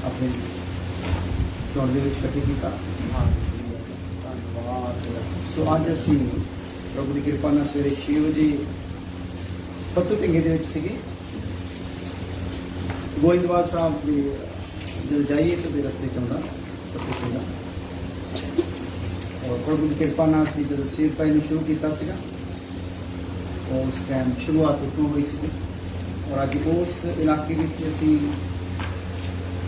अपनी चोण के इकट्ठे किया। सो अज असी प्रभु की कृपा नाल सवेरे 6 बजे पत्तू ढिंगे दे विच सीगे। गोइंदवाल साहब के जब जाइए तो रस्ते चलता पत्तू ढिंगा और प्रभु की कृपा नाल असी जो सेव पाई शुरू किया सीगा उस टाइम शुरुआत उत्तों हुई सी और अज उस इलाके में असी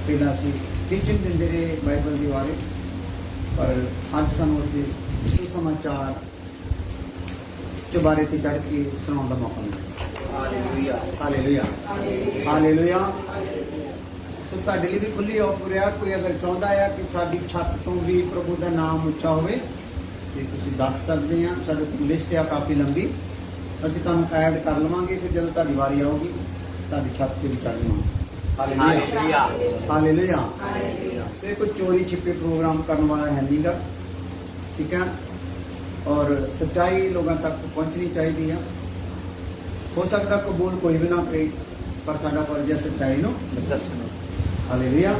पहला असी टीचिंग देंदे रहे बाइबल के बारे, पर अज सानू उत्थे सुसमाचार चुबारे ते चढ़ के सुनाने का मौका मिला। Hallelujah hallelujah hallelujah. सो तुहाडे लई भी खुली ऑफर रहा, कोई अगर चाहता है कि साडी छत तो भी प्रभु का नाम उच्चा होवे ते तुसीं दस सकदे आ। साडे कोल लिस्ट है काफ़ी लंबी, ਅਸੀਂ ਤੁਹਾਨੂੰ ਐਡ ਕਰ ਲਵਾਂਗੇ। ਫਿਰ ਜਦੋਂ ਤੁਹਾਡੀ ਵਾਰੀ ਆਊਗੀ ਤੁਹਾਡੀ ਛੱਤ ਤੇ ਵੀ ਚੜ੍ਹ ਜਾਵਾਂਗੇ। Hallelujah hallelujah hallelujah. ਸੋ ਕੋਈ ਚੋਰੀ ਛਿਪੇ ਪ੍ਰੋਗਰਾਮ ਕਰਨ ਵਾਲਾ ਹੈ ਨਹੀਂਗਾ, ਠੀਕ ਹੈ। और सच्चाई लोगों तक पहुँचनी चाहिए है। हो सकता कबूल कोई भी ना करे, पर साडा फर्ज है सच्चाई नूं दसना। हालेलुया।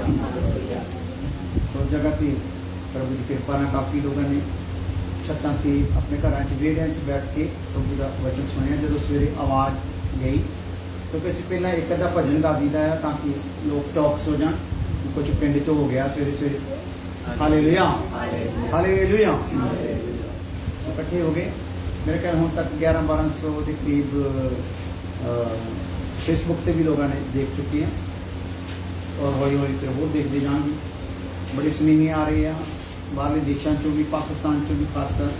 सो जगह पे प्रभु की कृपा नाल काफ़ी लोगों ने छत्तां ते अपने घर वेड़ियां बैठ के प्रभु का वचन सुनिया। जो सवेरे आवाज़ गई क्योंकि असीं पहला एक अद्धा भजन गा दीदा है ताकि लोग चौकस हो जाए। कुछ पिंड च हो गया सवेरे सवेरे। Hallelujah hallelujah. इकट्ठे हो गए मेरे ख्याल हुण तक 1100-1200 के करीब फेसबुक पे भी लोगों ने देख चुके हैं और हौली हौली फिर होर देखते जाएंगे। बड़े स्नेही आ रहे हैं बाहरले देशों चों भी, पाकिस्तान चों भी खासकर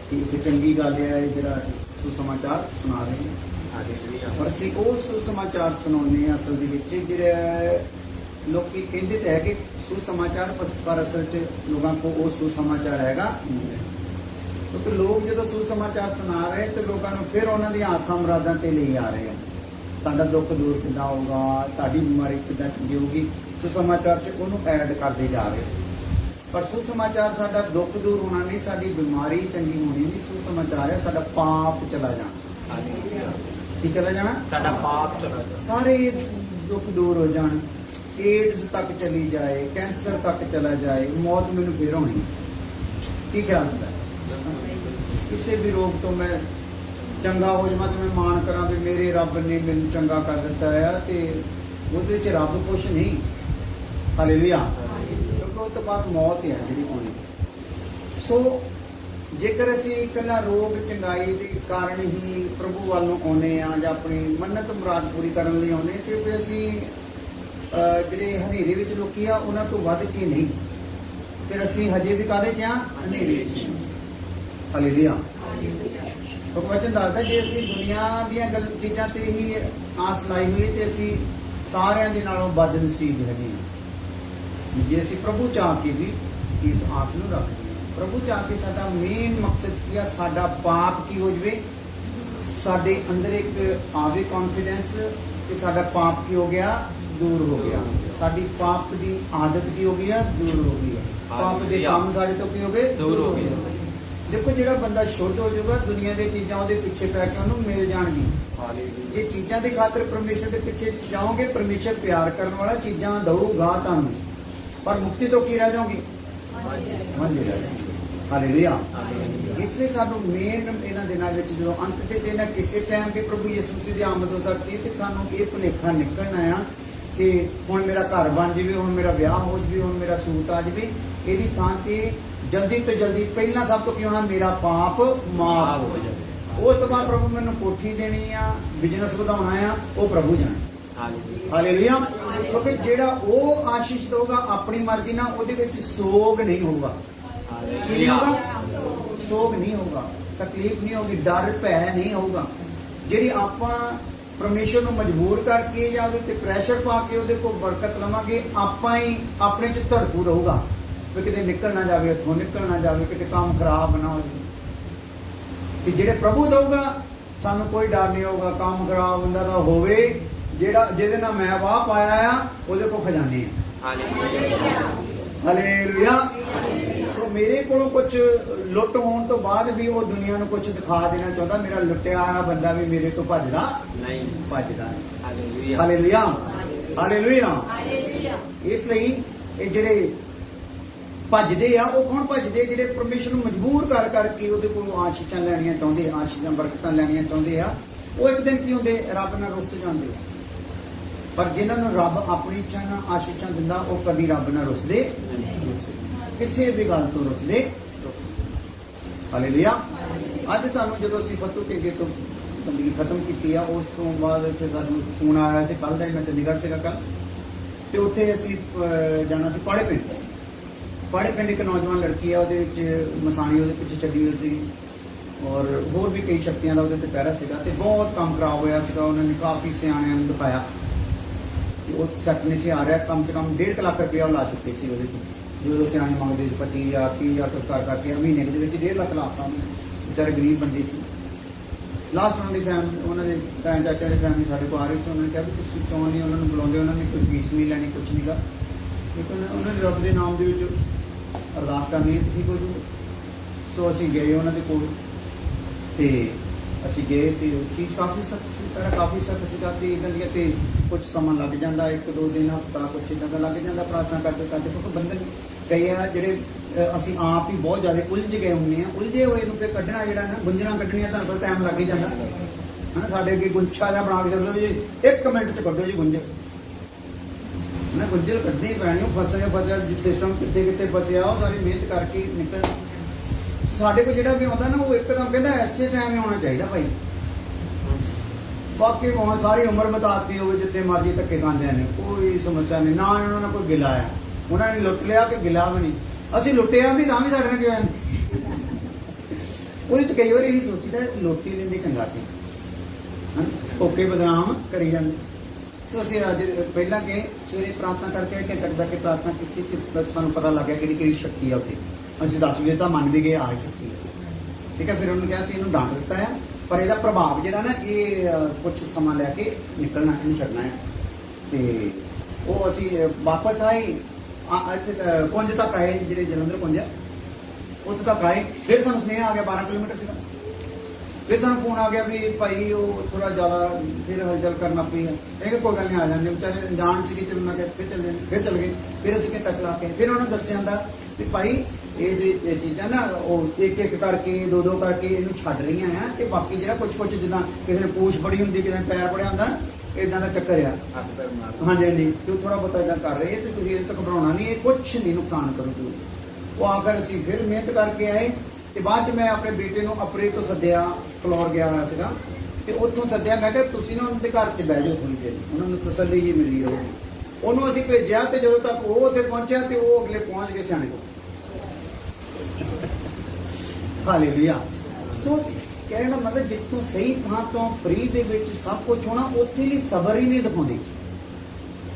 कि एक चंगी गल है जरा सुसमाचार सुना रहे हैं। पर असीं वो सुसमाचार सुनाउने असल दे विच जिहड़े लोग कहते तो है कि सुसमाचार, पर असल च लोगों को वो सुसमाचार हैगा। क्योंकि लोग जो सुसमाचार सुना रहे तो लोगों को फिर उन्होंने आसां मुरादां ते ले आ रहे हैं। तुहाडा दुख दूर किद्दां होगा, तुहाडी बीमारी किद्दां चंगी होगी, सुसमाचार च उहनूं ऐड करते जा रहे। पर सुसमाचार साडा दुख दूर होना नहीं, साडी बीमारी चंगी होनी नहीं। सुसमाचार है साडा पाप चला जाना। की चला जाना? साडा पाप चला जाना, सारे दुख दूर हो जान, एड्स तक चली जाए, कैंसर तक चला जाए, मौत मैनूं फिर होनी। की ख्याल होंदा किसी भी रोग तो मैं चंगा हो जावां तो मैं मान करा भी मेरे रब ने मैनूं चंगा कर दिता है, तो ਉਹਦੇ ਚ रब कुछ नहीं। हालेलुया। क्योंकि उस तो बाद मौत है जी आनी। सो जेकर असीं इकल्ला रोग चंगाई के कारण ही प्रभु वालों आने या अपनी मन्नत मुराद पूरी करने लिए आने, तो फिर असीं ਜਿਹੜੇ ਹਨੇਰੇ ਵਿੱਚ ਲੋਕੀ ਆ ਉਹਨਾਂ ਤੋਂ ਵੱਧ ਕੇ ਨਹੀਂ, ਫਿਰ ਅਸੀਂ ਹਜੇ ਵੀ ਕਾਹਦੇ 'ਚ ਆ? ਹਨੇਰੇ 'ਚ। ਹਾਲੇਲੂਇਆ। ਉਹ ਵਚਨ ਦੱਸਦਾ ਜੇ ਅਸੀਂ ਦੁਨੀਆ ਦੀਆਂ ਚੀਜ਼ਾਂ ਤੇ ਹੀ ਆਸ ਲਾਈ ਹੋਈ ਤੇ ਅਸੀਂ ਸਾਰਿਆਂ ਦੇ ਨਾਲੋਂ ਬਦਨਸੀਬ ਹੈਗੇ ਹਾਂ। ਜੇ ਅਸੀਂ ਪ੍ਰਭੂ ਚਾਹ ਕੇ ਵੀ ਇਸ ਆਸ ਨੂੰ ਰੱਖਦੇ ਹਾਂ। ਪ੍ਰਭੂ ਚਾਹ ਕੇ ਸਾਡਾ ਮੇਨ ਮਕਸਦ ਕੀ ਆ? ਸਾਡਾ ਪਾਪ ਕੀ ਹੋ ਜਵੇ, ਸਾਡੇ ਅੰਦਰ ਇੱਕ ਆਵੇ ਕੌਨਫੀਡੈਂਸ ਕਿ ਸਾਡਾ ਪਾਪ ਕੀ ਹੋ ਗਿਆ? दूर हो गया। साडी पाप की आदत की हो गई है? दूर हो गई है। पाप के काम साडे तो की हो गए? दूर हो गए। देखो जिहड़ा बंदा शुद्ध हो जाएगा दुनिया दी चीज़ां उहदे पिछे पै के उहनूं मिल जाणगियां। ये चीज़ां दे खातिर परमेश्वर दे पिछे जाओगे, परमेश्वर प्यार करने वाला चीज़ां दऊगा तुहानूं, पर मुक्ति तो की रह जाओगी? मंजे रह जाओगी। हालेलुया। इसलिए सानू मेन इन्हां दिनां विच जो अंत दे दिन किसी टाइम के प्रभु यीशु मसीह दी आमद हो सकती है, तो सानू ये भुलेखा निकलना आ कि हुण मेरा घर बन जाए, हुण मेरा ब्याह हो जाए, हुण मेरा सूत आ जाए। इहदी थां ते जल्दी तो जल्दी पहला सब तो की होना? मेरा पाप माफ हो जाए। उस तो बाद प्रभु मैनूं कोठी देनी आ, बिजनेस वधाउणा आ, वो प्रभु जाने। हालेलुया। क्योंकि जिहड़ा वो आशीष देगा अपनी मर्जी नाल उहदे विच सोग नहीं होगा। नहीं होगा? सोग नहीं होगा, तकलीफ नहीं होगी, डर भै नहीं होगा। जिहड़ी आपां परमेश्वर को मजबूर करके या प्रैशर पा के वो बरकत लवांगे, आपां ही अपने च धड़कू रहूगा भी किते निकल ना जाए, इत्थों निकल ना जाए, किते काम खराब ना हो जाए। जिहड़े प्रभु दऊगा सानू कोई डर नहीं होगा। काम खराब हुंदा तां होवे, जिहड़ा जिहदे नाल मैं वाह पाया आ उहदे कोल खजाने आ। हालेलुया। सो मेरे को कुछ लुट होने तो बाद भी वो दुनिया को कुछ दिखा देना चाहता, मेरा लुटिया आया बंदा भी मेरे तो भजदा नहीं, भजदा नहीं। Hallelujah hallelujah hallelujah. इसलिए ये जिहड़े भजदे आ वो कौन भजदे जिहड़े परमेश्वर नूं मजबूर कर करके उहदे कोलों आशीषां लैणियां चाहुंदे आशीषां बरकतां लैणियां चाहुंदे आ वो एक दिन की हुंदे रब नाल रुस जांदे आ पर जिन्हां नूं रब अपनी इच्छा नाल आशीषां दिंदा वो कदी रब नाल रुसदे किसी भी गल तो रुसदे। हालेलुया। अज सानूं जदों असीं फतू ढेगे तो बंदगी खत्म की है उस तो बाद फिर सानूं फोन आया से कल मैं चंडीगढ़ से कल तो उत्थे असीं जाना सी पाड़े पिंड एक नौजवान लड़की है वो मसाणी वो पिछे छड्डी हुई सी और होर भी कई शक्तियां का वो पहरा सीगा ते बहुत काम खराब होया सीगा उन्होंने काफ़ी सियाणियां नूं दिखाया कि वो सैट नहीं से आ रहा कम से कम 1.5 लाख रुपया ला चुके सी वो जो सियाणे मंगते 25,000 30,000 कुछ कर करके महीने के 1.5 लाख लाता बेचारे गरीब बंदे सी। लास्ट उन्होंने फैमिली उन्होंने भैन चाचा की फैमिली साढ़े को आ रही सी उन्होंने कहा भी तुम क्यों नहीं उन्होंने बुलाते उन्होंने कोई फीस नहीं लैनी कुछ नहीं गा लेकिन उन्होंने रब के नाम के अरदास करनी है ठीक हो जूगा। सो असी गए उन्होंने कोल ते असी गए तो चीज़ काफ़ी सख्त सी पहला काफ़ी सख्त सीगा तो इदां दी ते कुछ समा लग जाता 1-2 दिन हफ्ता कुछ इदां दा लग जाता प्रार्थना करते करते क्योंकि बंदे कई है जिहड़े असी आप ही बहुत ज़्यादा उलझ गए होंगे हैं उलझे हुए नूं फिर कड्ढना जिहड़ा ना गुंजना कड्ढनियां तुहानूं पता टाइम लग ही जाता है ना साडे अगे गुच्छा जिहा बना के चलो जी 1 मिनट च कड्ढो जी गुंजल ना गुंजल कड्ढनी पैनी फस गया सिस्टम कितने कितने बचे वो सारी मेहनत करके निकल साडे को जिहड़ा भी आउंदा ना वो एकदम कहता ऐसे टाइम ही आना चाहिए भाई बाकी भावें सारी उम्र बताती हो जितने मर्जी धक्के खांदे ने कोई समस्या नहीं ना उन्होंने कोई गिला है उन्होंने लुट लिया कि गिला भी नहीं असीं लुटिया भी तां भी साडे नाल क्यों ਉਹਦੇ ਚ कई बार यही सोचीदा लोटी लेंदे चंगा सी ओके बदनाम करी जांदे। तो असीं अज पहला के सवेरे प्रार्थना करके घंटा बैठ के प्रार्थना की कि सानूं पता लग गया कि शक्ति है उत्ते असीं 10 वजे तां मन भी गए आ शक्ति ठीक है। फिर उन्होंने कहा असीं इहनूं डांट दित्ता है पर इहदा प्रभाव जिहड़ा ना ये कुछ समा लैके निकलना इहनूं छड्डना है तो वो असीं वापस आए इत्थे कुंज तक आए जिहड़े जलंधर कुंज है उत्थे तक आए फिर सानूं स्नेह आ गया 12 किलोमीटर सीगा फिर सानूं फोन आ गया भी भाई वो थोड़ा ज़्यादा फिर हलचल करना पई है मैं कोई गल नहीं आ जाने बेचारे जान सी चलो मैं फिर चल गए फिर असीं घंटा चला के फिर उन्होंने दस्सिया जांदा भी भाई ये चीज़ां ना वो एक करके दो करके इहनूं छड्ड रहीआं आ ते बाकी जिहड़ा कुछ जिद्दां किसी ने पूछ बड़ी हुंदी किसी ने पैर बड़िया हुंदा इदां दा चक्कर आ हाँ जी हाँ जी तो थोड़ा बहुत इदां कर रहे तो तुसीं इहदे तो घबराउणा नहीं ये कुछ नहीं नुकसान करूगी वो आकर असीं फिर मेहनत करके आए तो बाद च मैं अपने बेटे नूं अपरे तो सद्दिया फ्लोर गया होया सीगा ते उत्थों सद्दिया मैं कहा तुसीं ना उन्हां दे घर च बह जाओ थोड़ी देर उन्हां नूं तसल्ली जी मिली रहोगी उन्होंने असीं भेजिया ते जदों तक वो उत्थे पहुंचिया ते वो अगले पहुंच गए सियाणे कोल। हालेलुया। सो कहने का मतलब जितों सही थां तो फ्री दे विच सब कुछ होना उत्थे लिए सबर ही नहीं दिखाउंदी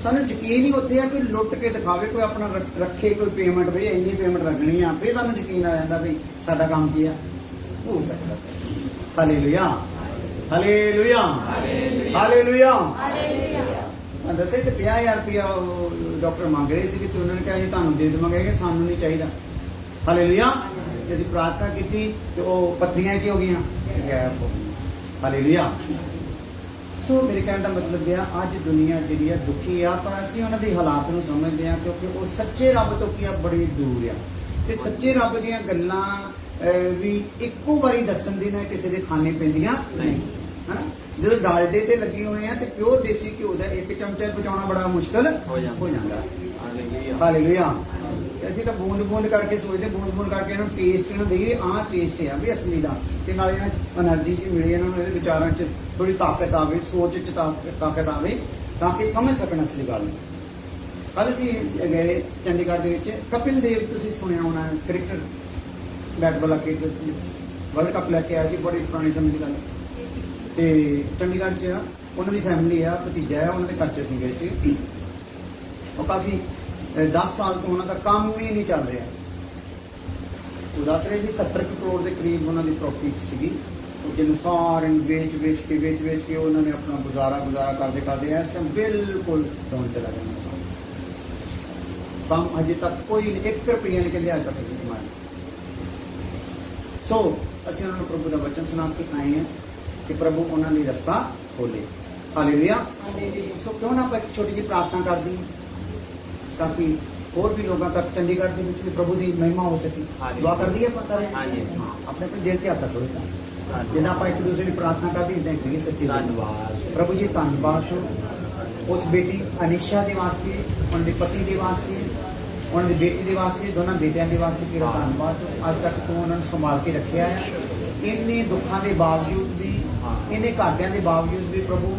सानूं यकीन ही उत्थे है कोई लुट के दिखावे कोई अपना रखे कोई पेमेंट भी इन्नी पेमेंट रखनी है फिर सानूं यकीन आ जाता भी साडा काम की है हो सकता। Hallelujah hallelujah hallelujah. दसे तो 50,000 रुपया डॉक्टर मंग रहे थे तो उन्होंने कहा तुहानूं दे देवांगे सानूं नहीं चाहिए। हालेलुया। असीं प्रार्थना की तो पत्थरियां की हो गई गैप हो गई। हालेलुया। सो मेरे कहने का मतलब यह अज दुनिया जी दुखी आ पर असीं उन्हां दे हालात नूं समझदे हां क्योंकि वो सच्चे रब तो की बड़ी दूर आ ते सच्चे रब दीयां गल्लां भी इक्को बारी दस्सण दी ना किसी दे खाने पैंदियां नहीं है ना। जो डालडे ते लगे हुए हैं तो प्योर देसी घ्यो का 1 चमचा पहुंचाना बड़ा मुश्किल हो जाता है। हालेलुया। असीं तो बूंद बूंद करके सोचते बूंद बूंद करके इन्हों टेस्ट इन्हों दईए आह टेस्ट है भी असली का ते नाल एनर्जी जी मिले इन्होंने विचारों च थोड़ी ताकत आवे सोच च ताकत आवे ताकि समझ सकन असली गल। कल असीं गए चंडीगढ़ दे विच कपिल देव तुसीं सुनिया होना cricketer bat ball world cup लैके आया सी बड़ी पुराने समय की गल ते चंडीगढ़ च उन्होंने फैमिली है भतीजा है उन्होंने घर च असीं गए सी वो काफ़ी 10 साल तो उन्होंने काम ही नहीं चल रहा वो दस रहे जी 70 करोड़ के करीब उन्होंने प्रॉपर्टी सी जिन्होंने सारे वेच के उन्होंने अपना गुजारा करते इस टाइम बिल्कुल डाउन चला गया काम अजे तक कोई 1 रुपया नहीं कहते अज तक नहीं कमाया। सो असीं उन्होंने प्रभु का वचन सुना के आए हैं कि प्रभु उन्होंने रस्ता खोले। हालेलुया। सो क्यों ना आप एक छोटी जी प्रार्थना कर दी ताकि और भी लोगों तक चंडीगढ़ के विच भी प्रभु की महिमा हो सके। दुआ कर दी है सारे अपने अपने दिल के हथ तक होगा जिन्हें आप एक दूसरे की प्रार्थना करते इदा करिए। सच्चे धन्यवाद प्रभु जी, धन्यवाद उस बेटी अनिशा के वास्ते, उनके पति के वास्ते, उनकी बेटी के वास्ते, दोनों बेटिया के वास्ते तेरा धन्यवाद। अज तक तू उन्होंने संभाल के रखा है, इन्ने दुखों के बावजूद भी, इन्ने घाटिया के बावजूद भी प्रभु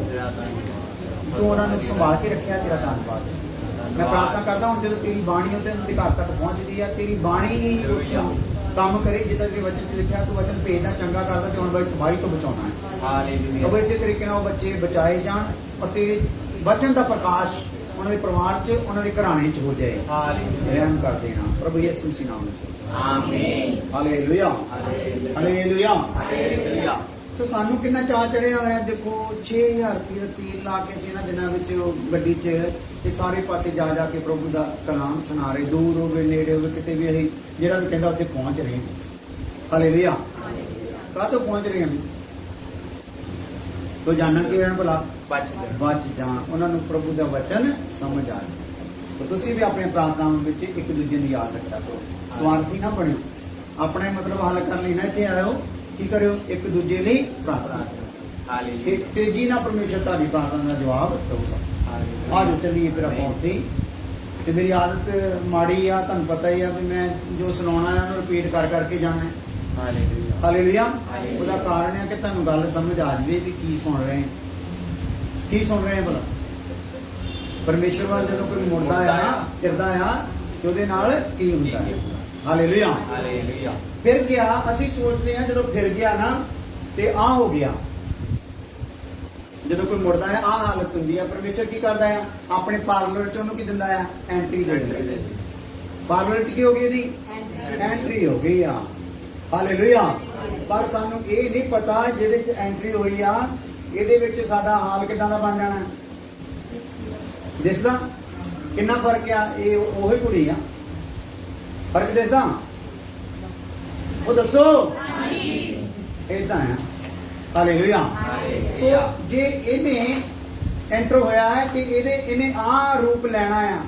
तू उन्होंने संभाल के रखा, तेरा धन्यवाद। मैं प्रार्थना करता हूँ जो तेरी बाणी उनके घर तक पहुँचती है, तेरी बाणी ही काम करे जिदा के वचन च लिखा, तू वचन भेजना चंगा करता तो हम तबाही तो बचाना है। अब इस तरीके बच्चे बचाए जान और तेरे वचन का प्रकाश उन्होंने परिवार च, उन्होंने घराने च हो जाए। रहम कर देना प्रभु यीशु मसीह नाम च, आमीन। Hallelujah, hallelujah, hallelujah. सो सानू कितना चाह चढ़िया होया, देखो 6000 रुपये तेल ला के असीं इन्हां दिनां विच गड्डी च सारे पासे जा जा के प्रभु का कलाम सुना रहे, दूर होवे नेड़े होवे किते भी असीं जिहड़ा भी कहंदा उत्थे पहुंच रहे हैं। हालेलुया। काह तो पहुंच रहे हैं? तो जानना कि भला बच जान, उन्होंने प्रभु का वचन समझ आ जाए। तो तुसी भी अपने प्रार्थनाओं में एक दूजे को याद रखा करो, स्वार्थी ना बनो, अपने मतलब हल कर लेना इतने आयो की करो एक दूजे लिए प्रार्थना, तेजी ना परमेश्वर तारी प्रार्थना का जवाब दूगा। आज चलिए फिर आप उत्थे ही, मेरी आदत माड़ी आ, तुहानूं पता ही है भी मैं जो सुनाना है उन्होंने रिपीट कर करके जाना है। हालेलुया। उसका कारण है कि तुहानूं गल समझ आ जाए भी की सुन रहे हैं, की सुन रहे हैं भला। परमेश्वर वाल जो कोई मुड़दा है फिरदा है तो उहदे नाल की हुंदा है। Hallelujah, hallelujah. फिर क्या असीं सोचते हैं जो फिर गया ना ते आ हो गया, जो कोई मुड़दा है आ हालत हुंदी है। परमेश्वर की करदा है अपने पार्लर च उहनूं की दिंदा है एंट्री दे दिंदा। पार्लर च की हो गई दी एंट्री हो गई आ। हालेलुया। पर सानू ये नहीं पता जिहदे च एंट्री हुई आ ਇਹਦੇ ਵਿੱਚ ਸਾਡਾ ਹਾਲ ਕਿਦਾਂ ਦਾ ਬਣ ਜਾਣਾ ਦਿਸਦਾ ਕਿੰਨਾ ਫਰਕ ਆ। ਇਹ ਉਹੀ ਕੁੜੀ ਆ, ਫਰਕ ਦਿਸਦਾ ਉਹ ਦੱਸੋ ਇਦਾਂ ਆ। ਹਾਲੇਲੂਇਆ। ਸੋ ਜੇ ਇਹਨੇ ਐਂਟਰ ਹੋਇਆ ਹੈ ਕਿ ਇਹਨੇ ਆ ਰੂਪ ਲੈਣਾ ਆ,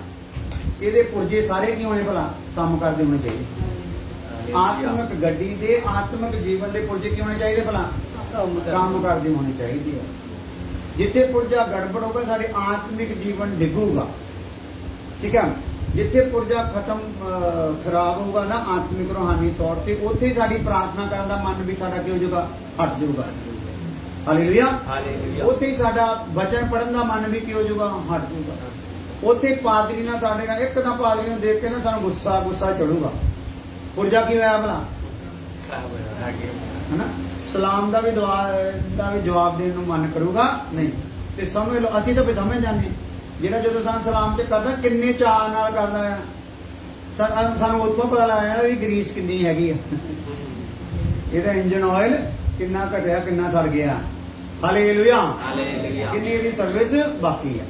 ਇਹਦੇ ਪੁਰਜੇ ਸਾਰੇ ਕੀ ਹੋਣੇ ਭਲਾ ਕੰਮ ਕਰਦੇ ਹੋਣੇ ਚਾਹੀਦੇ। ਆਤਮਿਕ ਗੱਡੀ ਦੇ ਆਤਮਿਕ ਜੀਵਨ ਦੇ ਪੁਰਜੇ ਕੀ ਹੋਣੇ ਚਾਹੀਦੇ ਭਲਾ काम करते होने चाहिए। जिथे पुरजा गड़बड़ होगा साढ़े आत्मिक जीवन डिगूगा, ठीक है। जिथे पुरजा खत्म खराब होगा ना आत्मिक रूहानी तौर पर, उत्थे साड़ी प्रार्थना करने का मन भी साड़ा की हो जाएगा, हट जाऊगा। हालेलुया। उत्थे साड़ा वचन पढ़ने का मन भी की हो जाएगा, हट जाऊगा। उत्थे पादरी ना साढ़े ना एकदम पादरी को देख के ना सानू गुस्सा गुस्सा चढ़ूगा। पुरजा की होया भला है ना, सलाम का भी जवाब देने को मन करूगा नहीं। तो समझ लो असी तो भी समझ जाने जो जो सान सलाम से करता किन्ने चाह नाल करदा है, सानू उत्थों पता लग जाए ग्रीस किन्नी हैगी, इहदा इंजन ऑयल किन्ना घटिया किन्ना सड़ गया। हालेलुया। किन्नी इहदी सर्विस बाकी है।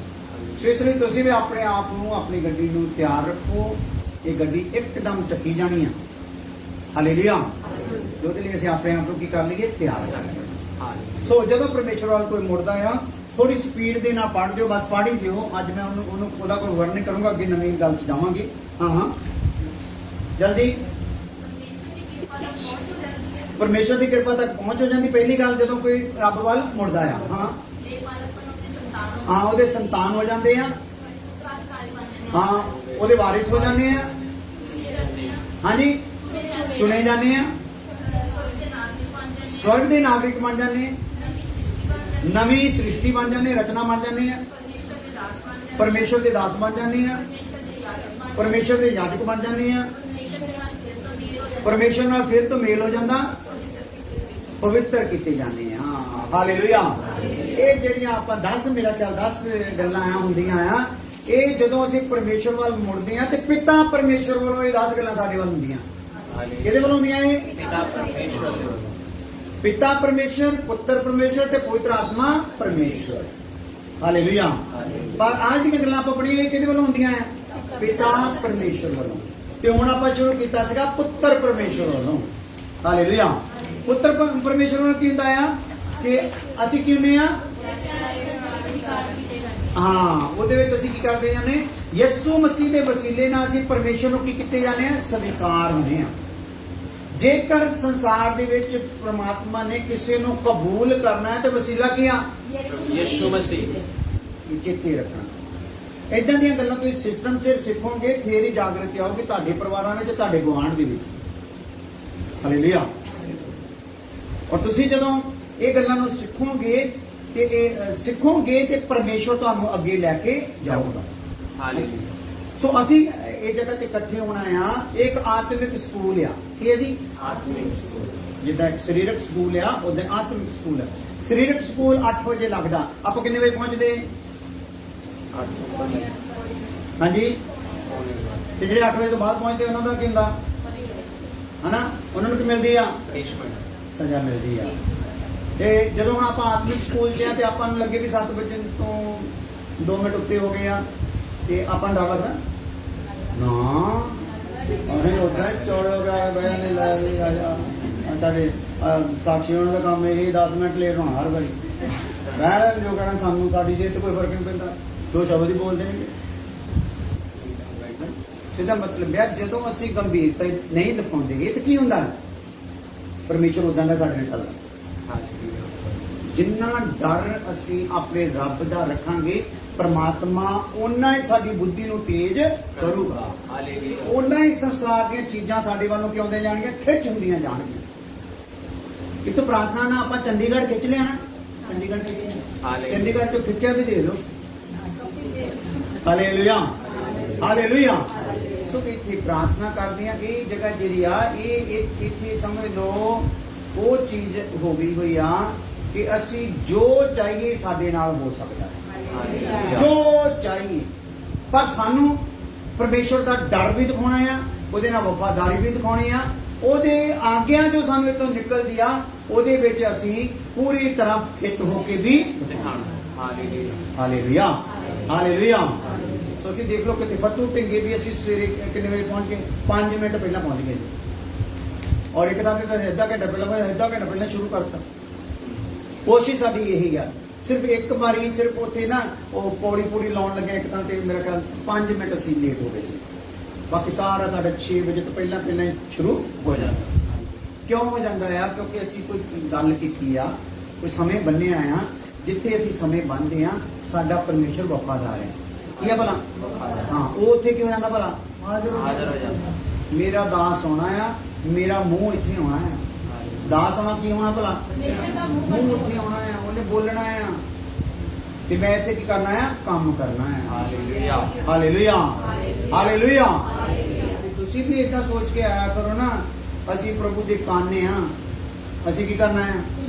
सो इसलिए तुसीं भी अपने आप नूं अपनी गड्डी नूं तैयार रखो, ये गड्डी एकदम चक्की जानी है। हालेलुया। ਉਹਦੇ ਲਈ ਅਸੀਂ ਆਪਣੇ ਆਪ ਨੂੰ ਕੀ ਕਰ ਲਈਏ ਤਿਆਰ ਕਰ ਲਈਏ। ਸੋ ਜਦੋਂ ਪਰਮੇਸ਼ਰ ਵੱਲ ਕੋਈ ਮੁੜਦਾ ਆ ਥੋੜੀ ਸਪੀਡ ਦੇ ਨਾਲ ਪੜ੍ਹ ਦਿਓ, ਬਸ ਪੜ੍ਹ ਹੀ ਦਿਓ। ਅੱਜ ਮੈਂ ਉਹਨੂੰ ਉਹਦਾ ਕੋਈ ਵਰਣਨ ਕਰੂੰਗਾ, ਅੱਗੇ ਨਵੀਂ ਗੱਲ 'ਚ ਜਾਵਾਂਗੇ। ਹਾਂ ਜਲਦੀ। ਪਰਮੇਸ਼ਰ ਦੀ ਕਿਰਪਾ ਤੱਕ ਪਹੁੰਚ ਹੋ ਜਾਂਦੀ। ਪਹਿਲੀ ਗੱਲ ਜਦੋਂ ਕੋਈ ਰੱਬ ਵੱਲ ਮੁੜਦਾ ਆ ਹਾਂ ਉਹਦੇ ਸੰਤਾਨ ਹੋ ਜਾਂਦੇ ਆ, ਹਾਂ ਉਹਦੇ ਵਾਰਿਸ ਹੋ ਜਾਂਦੇ ਆ, ਹਾਂਜੀ ਚੁਣੇ ਜਾਂਦੇ ਆ, स्वर्ग के नागरिक बन जाने, नवी सृष्टि बन जाने, रचना बन जाने, परमेश्वर के दास बन जाने, परमेश्वर के याजक बन जाने, परमेश्वर नाल फिर तो मेल हो जाता, पवित्र किए जाने। हाँ हालेलुया। ये जिहड़ियां आपां 10 मेरा ख्याल 10 गल्लां हुंदियां आ, ये जदों असीं परमेश्वर वाल मुड़दे आ ते पिता परमेश्वर वालों ये 10 गल्लां साडे वाल हुंदियां। किहदे वाल हुंदियां? पिता परमेश्वर, पिता परमेश्वर, पुत्र परमेश्वर ते पवित्र आत्मा परमेश्वर। हालेलुया। पर आज दी गल्लां आपां पढ़ीए किहदे वालों हुंदियां है? पिता परमेश्वर वालों। ते हुण आपां शुरू कीता सीगा पुत्र परमेश्वर वालों। हालेलुया। पुत्र परमेश्वर वालों की हुंदा है कि असीं किवें आ हाँ ਉਹਦੇ ਵਿੱਚ ਅਸੀਂ ਕੀ ਕਰਦੇ ਜਾਂਦੇ ਯਿਸੂ ਮਸੀਹ ਦੇ ਵਸੀਲੇ ਨਾਲ ਅਸੀਂ ਪਰਮੇਸ਼ਰ ਨੂੰ ਕੀ ਕੀਤੇ ਜਾਂਦੇ ਆ ਸਵੀਕਾਰ ਹੁੰਦੇ ਆ ਜੇਕਰ ਸੰਸਾਰ ਦੇ ਵਿੱਚ ਪ੍ਰਮਾਤਮਾ ਨੇ ਕਿਸੇ ਨੂੰ ਕਬੂਲ ਕਰਨਾ ਹੈ ਤੇ ਵਸੀਲਾ ਕੀ ਆ ਯਿਸੂ ਮਸੀਹ ਚੇਤੇ ਰੱਖਣਾ ਇਦਾਂ ਦੀਆਂ ਗੱਲਾਂ ਤੁਸੀਂ ਸਿਸਟਮ 'ਚ ਸਿੱਖੋਗੇ ਫੇਰ ਹੀ ਜਾਗਰਤੀ ਆਊਗੀ ਤੁਹਾਡੇ ਪਰਿਵਾਰਾਂ ਵਿੱਚ ਤੁਹਾਡੇ ਗੁਆਂਢ ਦੇ ਵਿੱਚ ਹਾਲੇਲੂਇਆ ਔਰ ਤੁਸੀਂ ਜਦੋਂ ਇਹ ਗੱਲਾਂ ਨੂੰ ਸਿੱਖੋਗੇ ਸਿੱਖੋਗੇ ਤੇ ਪਰਮੇਸ਼ਰ ਤੁਹਾਨੂੰ ਅੱਗੇ ਲੈ ਕੇ ਜਾਊਗਾ ਹਾਲੇਲੂਇਆ ਸੋ ਅਸੀਂ ਇਹ ਜਗ੍ਹਾ ਤੇ ਇਕੱਠੇ ਹੋਣਾ ਆ ਇੱਕ ਆਤਮਿਕ ਸਕੂਲ ਆ ਕੀ ਹੈ ਜੀ ਆਤਮਿਕ ਸਕੂਲ ਜਿੱਦਾਂ ਇੱਕ ਸਰੀਰਕ ਸਕੂਲ ਆ ਉਦਾਂ ਆਤਮਿਕ ਸਕੂਲ ਆ ਸਰੀਰਕ ਸਕੂਲ 8 ਵਜੇ ਲੱਗਦਾ ਆਪਾਂ ਕਿੰਨੇ ਵਜੇ ਪਹੁੰਚਦੇ ਹਾਂਜੀ ਤੇ ਜਿਹੜੇ 8 ਵਜੇ ਤੋਂ ਬਾਅਦ ਪਹੁੰਚਦੇ ਉਹਨਾਂ ਦਾ ਕੀ ਹੁੰਦਾ ਹਨਾ ਉਹਨਾਂ ਨੂੰ ਕੀ ਮਿਲਦੀ ਆ ਸਜ਼ਾ ਮਿਲਦੀ ਆ ਤੇ ਜਦੋਂ ਹੁਣ ਆਪਾਂ ਆਤਮਿਕ ਸਕੂਲ 'ਚ ਆ ਤੇ ਆਪਾਂ ਨੂੰ ਲੱਗੇ ਵੀ 7 ਵਜੇ ਤੋਂ 2 ਮਿੰਟ ਉੱਤੇ ਹੋ ਗਏ ਆ ਤੇ ਆਪਾਂ ਡਰ ਲੱਗਦਾ ਨਾ ਅਰੇ ਉਦਾਂ ਚੌੜੇ ਹੋ ਗਿਆ ਬਇਆ ਨੇ ਲੈ ਵੀ ਆ ਜਾ ਸਾਡੇ ਸਾਖੀ ਹੋਣ ਦਾ ਕੰਮ ਇਹ 10 ਮਿੰਟ ਲੇਟ ਹੋਣਾ ਹਰ ਵਾਰੀ ਰਹਿਣ ਜੋ ਕਰਨ ਸਾਨੂੰ ਸਾਡੀ ਸਿਹਤ ਤੇ ਕੋਈ ਫਰਕ ਨਹੀਂ ਪੈਂਦਾ ਦੋ ਸ਼ਬਦ ਹੀ ਬੋਲਦੇ ਨੇ ਸਿੱਧਾ ਮਤਲਬ ਹੈ ਜਦੋਂ ਅਸੀਂ ਗੰਭੀਰਤਾ ਨਹੀਂ ਦਿਖਾਉਂਦੇ ਤੇ ਕੀ ਹੁੰਦਾ ਪਰਮੇਸ਼ਰ ਉਦਾਂ ਦਾ ਸਾਡੇ ਨਾਲ ਚੱਲਦਾ ਜਿੰਨਾ ਡਰ ਅਸੀਂ ਆਪਣੇ ਰੱਬ ਦਾ ਰੱਖਾਂਗੇ ਪਰਮਾਤਮਾ ਉਹਨਾਂ ਹੀ ਸਾਡੀ ਬੁੱਧੀ ਨੂੰ ਤੇਜ਼ ਕਰੂਗਾ ਉਹਨਾਂ ਹੀ ਸੰਸਾਰ ਦੀਆਂ ਚੀਜ਼ਾਂ ਸਾਡੇ ਵੱਲੋਂ ਕਿਉਂ ਆਉਂਦੀਆਂ ਜਾਣਗੀਆਂ ਖਿੱਚ ਹੁੰਦੀਆਂ ਜਾਣਗੀਆਂ ਕਿਤੋਂ ਪ੍ਰਾਰਥਨਾ ਨਾਲ ਆਪਾਂ ਚੰਡੀਗੜ੍ਹ ਖਿੱਚ ਲਿਆ ਨਾ ਚੰਡੀਗੜ੍ਹ ਤੋਂ ਖਿੱਚਿਆ ਵੀ ਦੇ ਲਓ ਹਾਲੇਲੂਇਆ ਹਾਲੇਲੂਇਆ ਸੋ ਇੱਥੇ ਪ੍ਰਾਰਥਨਾ ਕਰਦੇ ਆ ਇਹ ਜਗ੍ਹਾ ਜਿਹੜੀ ਆ ਇਹ ਇੱਥੇ ਸਮਝ ਲਓ ਉਹ ਚੀਜ਼ ਹੋ ਗਈ ਹੋਈ ਆ ਕਿ ਅਸੀਂ ਜੋ ਚਾਹੀਏ ਸਾਡੇ ਨਾਲ ਹੋ ਸਕਦਾ ਹੈ ਜੋ ਚਾਹੀਏ ਪਰ ਸਾਨੂੰ ਪਰਮੇਸ਼ਰ ਦਾ ਡਰ ਵੀ ਦਿਖਾਉਣਾ ਆ ਉਹਦੇ ਨਾਲ ਵਫਾਦਾਰੀ ਵੀ ਦਿਖਾਉਣੀ ਆ ਉਹਦੇ ਆਗਿਆ ਜੋ ਸਾਨੂੰ ਇਤੋਂ ਨਿਕਲਦੀ ਆ ਉਹਦੇ ਵਿੱਚ ਅਸੀਂ ਪੂਰੀ ਤਰ੍ਹਾਂ ਫਿੱਟ ਹੋ ਕੇ ਵੀ ਦਿਖਾਉਣਾ ਹਾਲੇਲੂਇਆ ਹਾਲੇਲੂਇਆ ਸੋ ਅਸੀਂ ਦੇਖ ਲਓ ਕਿ ਫਤੂ ਢਿੰਗੇ ਵੀ ਅਸੀਂ ਸਵੇਰੇ ਕਿੰਨੇ ਵਜੇ ਪਹੁੰਚ ਗਏ 5 ਮਿੰਟ ਪਹਿਲਾਂ ਪਹੁੰਚ ਗਏ ਔਰ ਇੱਕ ਤਾਂ ਅੱਧਾ ਘੰਟਾ ਪਹਿਲਾਂ ਸ਼ੁਰੂ ਕਰਤਾ ਕੋਸ਼ਿਸ਼ ਸਾਡੀ ਇਹੀ ਆ ਸਿਰਫ ਇੱਕ ਵਾਰੀ ਸਿਰਫ ਉੱਥੇ ਨਾ ਉਹ ਪੌੜੀ ਪੂੜੀ ਲਾਉਣ ਲੱਗੇ ਇੱਕ ਤਾਂ ਤੇ ਮੇਰਾ ਖਿਆਲ 5 ਮਿੰਟ ਅਸੀਂ ਲੇਟ ਹੋ ਗਏ ਸੀ ਬਾਕੀ ਸਾਰਾ ਸਾਡਾ 6 ਵਜੇ ਤੋਂ ਪਹਿਲਾਂ ਹੀ ਸ਼ੁਰੂ ਹੋ ਜਾਂਦਾ ਕਿਉਂ ਹੋ ਜਾਂਦਾ ਆ ਕਿਉਂਕਿ ਅਸੀਂ ਕੋਈ ਗੱਲ ਕੀਤੀ ਆ ਕੋਈ ਸਮੇਂ ਬੰਨਿਆ ਆ ਜਿੱਥੇ ਅਸੀਂ ਸਮੇਂ ਬੰਨਦੇ ਆ ਸਾਡਾ ਪਰਮੇਸ਼ਰ ਵਫਾਦਾਰ ਹੈ ਕੀ ਆ ਭਲਾ ਹਾਂ ਉਹ ਉੱਥੇ ਕੀ ਹੋ ਜਾਂਦਾ ਭਲਾ ਹਾਜ਼ਰ ਹੋ ਜਾਂਦਾ ਮੇਰਾ ਦਾਸ ਹੋਣਾ ਆ ਮੇਰਾ ਮੂੰਹ ਇੱਥੇ ਹੋਣਾ ਆ ਦਾਸ ਹੋਣਾ ਕੀ ਹੋਣਾ ਭਲਾ ਮੂੰਹ ਉੱਥੇ ਆਉਣਾ ਆ ਉਹਨੇ ਬੋਲਣਾ ਆ ਤੇ ਮੈਂ ਇੱਥੇ ਕੀ ਕਰਨਾ ਆ ਕੰਮ ਕਰਨਾ ਆ ਹਾਲੇਲੂਇਆ ਹਾਲੇਲੂਇਆ ਹਾਲੇਲੂਇਆ ਤੇ ਤੁਸੀਂ ਵੀ ਇਦਾਂ ਸੋਚ ਕੇ ਆਇਆ ਕਰੋ ਨਾ ਅਸੀਂ ਪ੍ਰਭੂ ਦੇ ਕਾਨੇ ਆ ਅਸੀਂ ਕੀ ਕਰਨਾ ਆ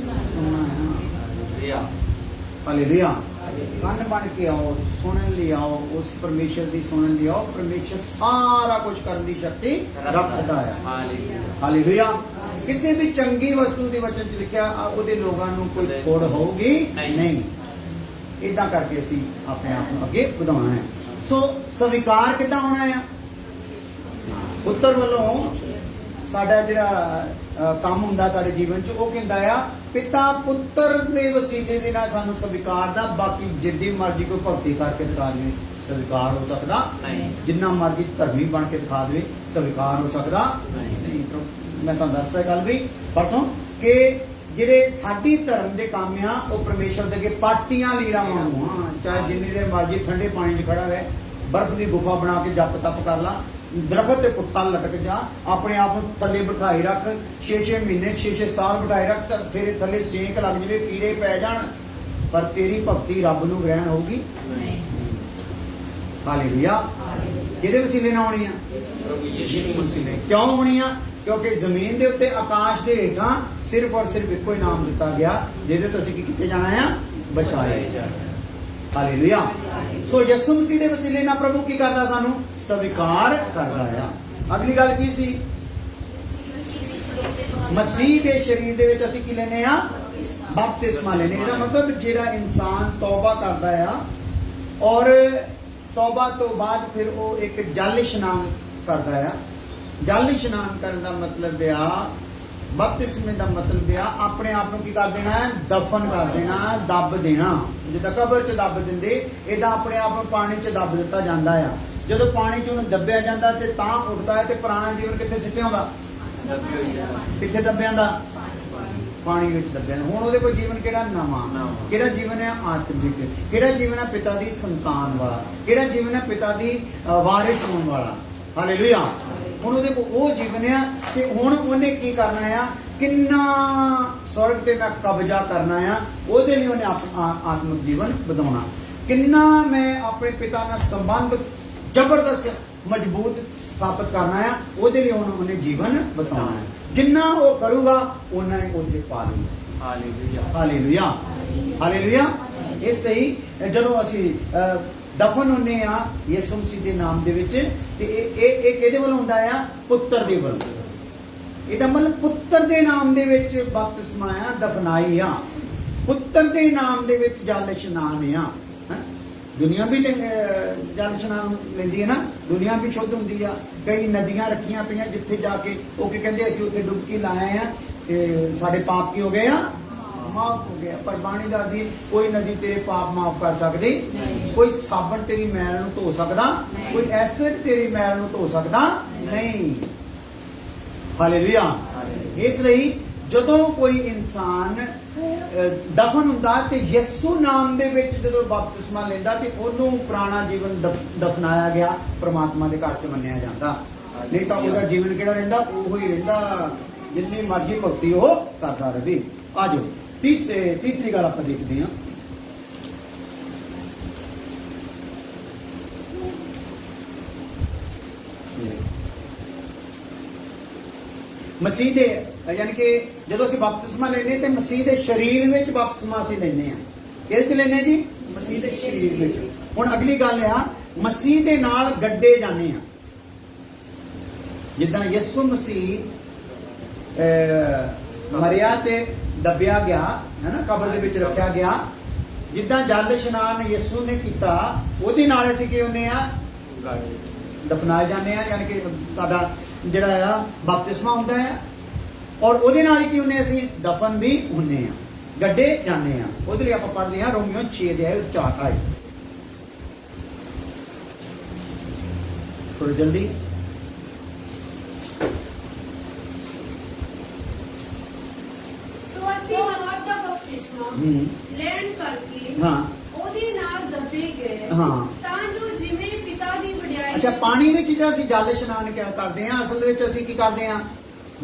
ਸੁਣਨਾ ਆ ਹਾਲੇਲੂਇਆ ਕੰਨ ਬਣ ਕੇ ਆਓ ਸੁਣਨ ਲਈ ਆਓ ਉਸ ਪਰਮੇਸ਼ਰ ਦੀ ਸੁਣਨ ਲਈ ਆਓ ਪਰਮੇਸ਼ਰ ਸਾਰਾ ਕੁਝ ਕਰਨ ਦੀ ਸ਼ਕਤੀ ਰੱਖਦਾ ਹੈ ਹਾਲੇਲੂਇਆ ਕਿਸੇ ਵੀ ਚੰਗੀ ਵਸਤੂ ਦੇ ਵਚਨ ਚ ਲਿਖਿਆ ਉਹਦੇ ਲੋਕਾਂ ਨੂੰ ਕੋਈ ਥੋੜ ਹੋਊਗੀ ਨਹੀਂ ਇਦਾਂ ਕਰਕੇ ਅਸੀਂ ਆਪਣੇ ਆਪ ਨੂੰ ਅੱਗੇ ਵਧਾਉਣਾ ਹੈ ਸੋ ਸਵੀਕਾਰ ਕਿੱਦਾਂ ਹੋਣਾ ਹੈ ਪੁੱਤਰ ਵੱਲੋਂ ਸਾਡਾ ਜਿਹੜਾ ਕੰਮ ਹੁੰਦਾ ਸਾਡੇ ਜੀਵਨ ਚ ਉਹ ਕਹਿੰਦਾ ਆ ਪਿਤਾ ਪੁੱਤਰ ਦੇ ਵਸੀਲੇ ਦੇ ਨਾਲ ਸਾਨੂੰ ਸਵੀਕਾਰ ਦਾ ਬਾਕੀ ਜਿੱਡੀ ਮਰਜ਼ੀ ਕੋਈ ਭਗਤੀ ਕਰਕੇ ਦਿਖਾ ਦੇਵੇ ਸਵੀਕਾਰ ਹੋ ਸਕਦਾ ਨਹੀਂ ਜਿੰਨਾ ਮਰਜ਼ੀ ਧਰਮੀ ਬਣ ਕੇ ਦਿਖਾ ਦੇਵੇ ਸਵੀਕਾਰ ਹੋ ਸਕਦਾ ਨਹੀਂ ਮੈਂ ਤੁਹਾਨੂੰ ਦੱਸਦਾ ਗੱਲ ਵੀ ਪਰਸੋਂ ਕਿ ਜਿਹੜੇ ਸਾਡੀ ਧਰਮ ਦੇ ਕੰਮ ਆ ਉਹ ਪਰਮੇਸ਼ਰ ਦੇ ਅੱਗੇ ਪਾਟੀਆਂ ਲੀਰਾਂ ਵਾਂਗੂ ਆ ਚਾਹੇ ਜਿੰਨੀ ਦੇਰ ਮਰਜ਼ੀ ਠੰਡੇ ਪਾਣੀ 'ਚ ਖੜਾ ਰਹੇ ਬਰਫ਼ ਦੀ ਗੁਫਾ ਬਣਾ ਕੇ ਜਪ ਤਪ ਕਰ ਲਾ ਦਰਖਤ ਤੇ ਪੁੱਠਾ ਲਟਕ ਜਾ ਆਪਣੇ ਆਪ ਨੂੰ ਥੱਲੇ ਬਿਠਾਈ ਰੱਖ 6-6 ਮਹੀਨੇ 6-6 ਸਾਲ ਬਿਠਾਈ ਰੱਖ ਤਾਂ ਤੇਰੇ ਥੱਲੇ ਸੇਕ ਲੱਗ ਜਵੇ ਕੀੜੇ ਪੈ ਜਾਣ ਪਰ ਤੇਰੀ ਭਗਤੀ ਰੱਬ ਨੂੰ ਗ੍ਰਹਿਣ ਹੋਊਗੀ ਹਾਲੇਲੂਇਆ ਕਿਹਦੇ ਵਸੀਲੇ ਨਾਲ ਹੋਣੀ ਆ ਯਿਸੂ ਵਸੀਲੇ ਕਿਉਂ ਹੋਣੀ ਆ ਕਿਉਂਕਿ ਜ਼ਮੀਨ ਦੇ ਉੱਤੇ ਆਕਾਸ਼ ਦੇ ਹੇਠਾਂ ਸਿਰਫ ਔਰ ਸਿਰਫ ਇੱਕੋ ਹੀ ਨਾਮ ਦਿੱਤਾ ਗਿਆ ਜਿਹਦੇ ਤੋਂ ਅਸੀਂ ਕੀ ਕੀਤੇ ਜਾਣਾ ਆ ਬਚਾਏ ਜਾਣਾ ਹਾਲੇਲੂਇਆ ਸੋ ਯਿਸੂ ਮਸੀਹ ਦੇ ਵਸੀਲੇ ਨਾਲ ਪ੍ਰਭੂ ਕੀ ਕਰਦਾ ਸਾਨੂੰ ਸਵੀਕਾਰ ਕਰਦਾ ਆ ਅਗਲੀ ਗੱਲ ਕੀ ਸੀ ਮਸੀਹ ਦੇ ਸਰੀਰ ਦੇ ਵਿੱਚ ਅਸੀਂ ਕੀ ਲੈਨੇ ਆ ਬਪਤਿਸਮਾ ਲੈਨੇ ਇਹਦਾ ਮਤਲਬ ਜਿਹੜਾ ਇਨਸਾਨ ਤੌਬਾ ਕਰਦਾ ਆ ਔਰ ਤੌਬਾ ਤੋਂ ਬਾਅਦ ਫਿਰ ਉਹ ਇੱਕ ਜਲ ਇਸ਼ਨਾਨ ਕਰਦਾ ਆ ਜਲ ਇਸ਼ਨਾਨ ਕਰਨ ਦਾ ਮਤਲਬ ਆ ਬਪਤਿਸਮੇ ਦਾ ਮਤਲਬ ਆ ਆਪਣੇ ਆਪ ਨੂੰ ਕੀ ਕਰ ਦੇਣਾ ਹੈ, ਦਫਨ ਕਰ ਦੇਣਾ, ਦੱਬ ਦੇਣਾ। ਜਿੱਦਾਂ ਕਬਰ 'ਚ ਦੱਬ ਦਿੰਦੇ, ਇਦਾਂ ਆਪਣੇ ਆਪ ਨੂੰ ਪਾਣੀ 'ਚ ਦੱਬ ਦਿੱਤਾ ਜਾਂਦਾ ਆ। ਜਦੋਂ ਪਾਣੀ 'ਚ ਉਹਨੂੰ ਦੱਬਿਆ ਜਾਂਦਾ ਤੇ ਤਾਂ ਉੱਠਦਾ ਹੈ, ਤੇ ਪੁਰਾਣਾ ਜੀਵਨ ਕਿੱਥੇ ਸਿੱਟਿਆ ਹੁੰਦਾ, ਕਿੱਥੇ ਦੱਬਿਆ ਦਾ, ਪਾਣੀ ਵਿੱਚ ਦੱਬਿਆ। ਹੁਣ ਉਹਦੇ ਕੋਲ ਜੀਵਨ ਕਿਹੜਾ, ਨਵਾਂ। ਕਿਹੜਾ ਜੀਵਨ ਹੈ, ਆਤਮਿਕ। ਕਿਹੜਾ ਜੀਵਨ ਹੈ, ਪਿਤਾ ਦੀ ਸੰਤਾਨ ਵਾਲਾ। ਕਿਹੜਾ ਜੀਵਨ ਹੈ, ਪਿਤਾ ਦੀ ਵਾਰਿਸ ਹੋਣ ਵਾਲਾ। ਹਾਲੇਲੂਇਆ। ਹੁਣ ਉਹਦੇ ਕੋਲ ਉਹ ਜੀਵਨ ਆ ਕਿ ਹੁਣ ਉਹਨੇ ਕੀ ਕਰਨਾ ਆ, ਕਿੰਨਾ ਸਵਰਗ ਤੇ ਮੈਂ ਕਬਜ਼ਾ ਕਰਨਾ ਆ, ਉਹਦੇ ਲਈ ਉਹਨੇ ਆਤਮਿਕ ਜੀਵਨ ਵਧਾਉਣਾ। ਕਿੰਨਾ ਮੈਂ ਆਪਣੇ ਪਿਤਾ ਨਾਲ ਸੰਬੰਧ ਜ਼ਬਰਦਸਤ ਮਜ਼ਬੂਤ ਸਥਾਪਿਤ ਕਰਨਾ ਆ, ਉਹਦੇ ਲਈ ਉਹਨੇ ਜੀਵਨ ਬਤਾਉਣਾ ਹੈ। ਜਿੰਨਾ ਉਹ ਕਰੂਗਾ ਉਹਨਾਂ ਹੀ ਉਹਦੇ ਪਾ ਲੂਗਾ। ਹਾਲੇਲੂਇਆ। ਹਾਲੇਲੂਇਆ। ਹਾਲੇਲੂਇਆ। ਇਸ ਲਈ ਜਦੋਂ ਅਸੀਂ ਦਫਨ ਹੁੰਨੇ ਆ ਯਿਸੂ ਮਸੀਹ ਦੇ ਨਾਮ ਦੇ ਵਿੱਚ, ਤੇ ਇਹ ਕਿਹਦੇ ਵੱਲ ਹੁੰਦਾ ਆ, ਪੁੱਤਰ ਦੇ ਵੱਲ। ਇਹਦਾ ਮਤਲਬ ਪੁੱਤਰ ਦੇ ਨਾਮ ਦੇ ਵਿੱਚ ਬਪਤਿਸਮਾ ਆ, ਦਫਨਾਈ ਆ। ਪੁੱਤਰ ਦੇ ਨਾਮ ਦੇ ਵਿੱਚ ਜਲ ਇਸ਼ਨਾਨ ਆ। ਦੁਨੀਆ ਵੀ ਜਲ ਇਸ਼ਨਾਨ ਲੈਂਦੀ ਹੈ ਨਾ, ਦੁਨੀਆ ਵੀ ਸ਼ੁੱਧ ਹੁੰਦੀ ਆ। ਕਈ ਨਦੀਆਂ ਰੱਖੀਆਂ ਪਈਆਂ ਜਿੱਥੇ ਜਾ ਕੇ ਉਹ ਕੀ ਕਹਿੰਦੇ, ਅਸੀਂ ਉੱਥੇ ਡੁਬਕੀ ਲਾਏ ਆ ਤੇ ਸਾਡੇ ਪਾਪ ਕੀ ਹੋ ਗਏ ਆ, ਮਾਫ ਹੋ ਗਿਆ। ਪਰ ਬਾਣੀ ਦੱਸਦੀ ਕੋਈ ਨਦੀ ਤੇਰੇ ਪਾਪ ਮਾਫ ਕਰ ਸਕਦੀ ਨਹੀਂ, ਕੋਈ ਸਾਬਣ ਤੇਰੀ ਮੈਲ ਨੂੰ ਧੋ ਸਕਦਾ, ਕੋਈ ਐਸਿਡ ਤੇਰੀ ਮੈਲ ਨੂੰ ਧੋ ਸਕਦਾ ਨਹੀਂ। ਹਾਲੇਲੂਇਆ। ਇਸ ਲਈ ਜਦੋਂ ਕੋਈ ਇਨਸਾਨ ਦਫਨ ਹੁੰਦਾ ਤੇ ਯਿਸੂ ਨਾਮ ਦੇ ਵਿੱਚ ਜਦੋਂ ਬਪਤਿਸਮਾ ਲੈਂਦਾ ਤੇ ਉਹਨੂੰ ਪੁਰਾਣਾ ਜੀਵਨ ਦਫਨਾਇਆ ਗਿਆ, ਪ੍ਰਮਾਤਮਾ ਦੇ ਘਰ 'ਚ ਮੰਨਿਆ ਜਾਂਦਾ। ਨਹੀਂ ਤਾਂ ਉਹਦਾ ਜੀਵਨ ਕਿਹੜਾ ਰਹਿੰਦਾ, ਉਹੋ ਹੀ ਰਹਿੰਦਾ, ਜਿੰਨੀ ਮਰਜ਼ੀ ਭਗਤੀ ਉਹ ਕਰਦਾ ਰਹੇ। ਆਜੋ ਤੀਸਰੀ ਗੱਲ ਆਪਾਂ ਦੇਖਦੇ ਹਾਂ। ਮਸੀਹ ਦੇ ਯਾਨੀ ਕਿ ਜਦੋਂ ਅਸੀਂ ਬਪਤਿਸਮਾ ਲੈਂਦੇ ਤੇ ਮਸੀਹ ਦੇ ਸਰੀਰ ਵਿੱਚ ਬਪਤਿਸਮਾ ਅਸੀਂ ਲੈਂਦੇ ਆ। ਕਿਹਦੇ 'ਚ ਲੈਂਦੇ ਜੀ, ਮਸੀਹ ਦੇ ਸਰੀਰ ਵਿੱਚ। ਹੁਣ ਅਗਲੀ ਗੱਲ ਆ, ਮਸੀਹ ਦੇ ਨਾਲ ਗੱਡੇ ਜਾਂਦੇ ਆ। ਜਿੱਦਾਂ ਯਿਸੂ ਮਸੀਹ ਮਰਿਆ ਤੇ ਦੱਬਿਆ ਗਿਆ ਹੈ ਨਾ, ਕਬਰ ਦੇ ਵਿੱਚ ਰੱਖਿਆ ਗਿਆ। ਜਿੱਦਾਂ ਜਲ ਇਸ਼ਨਾਨ ਯਿਸੂ ਨੇ ਕੀਤਾ, ਉਹਦੇ ਨਾਲ ਅਸੀਂ ਕੀ ਹੁੰਦੇ ਆ, ਦਫਨਾਏ ਜਾਂਦੇ ਆ। ਯਾਨੀ ਕਿ ਸਾਡਾ ਜਿਹੜਾ ਆ ਬਪਤਿਸਮਾ ਹੁੰਦਾ ਹੈ, ਔਰ ਉਹਦੇ ਨਾਲ ਹੀ ਕੀ ਹੁੰਦੇ, ਅਸੀਂ ਦਫਨ ਵੀ ਹੁੰਦੇ ਆ, ਗੱਡੇ ਜਾਂਦੇ ਆ। ਉਹਦੇ ਲਈ ਆਪਾਂ ਪੜ੍ਹਦੇ ਆ ਰੋਮੀਓ 6 ਦੇ 4 ਆਏ। ਥੋੜੀ ਜਲਦੀ। ਲੈਣ ਕਰਕੇ ਹਾਂ, ਉਹਦੇ ਨਾਲ ਦੱਬੇ ਗਏ, ਹਾਂ। ਤਾਂ ਜੋ ਜਿਵੇਂ ਪਿਤਾ ਦੀ ਵਡਿਆਈ। ਅੱਛਾ, ਪਾਣੀ ਵਿੱਚ ਜਿਹੜਾ ਅਸੀਂ ਜਲ ਇਸ਼ਨਾਨ ਕਰਦੇ ਆ, ਅਸਲ ਦੇ ਵਿੱਚ ਅਸੀਂ ਕੀ ਕਰਦੇ ਆ,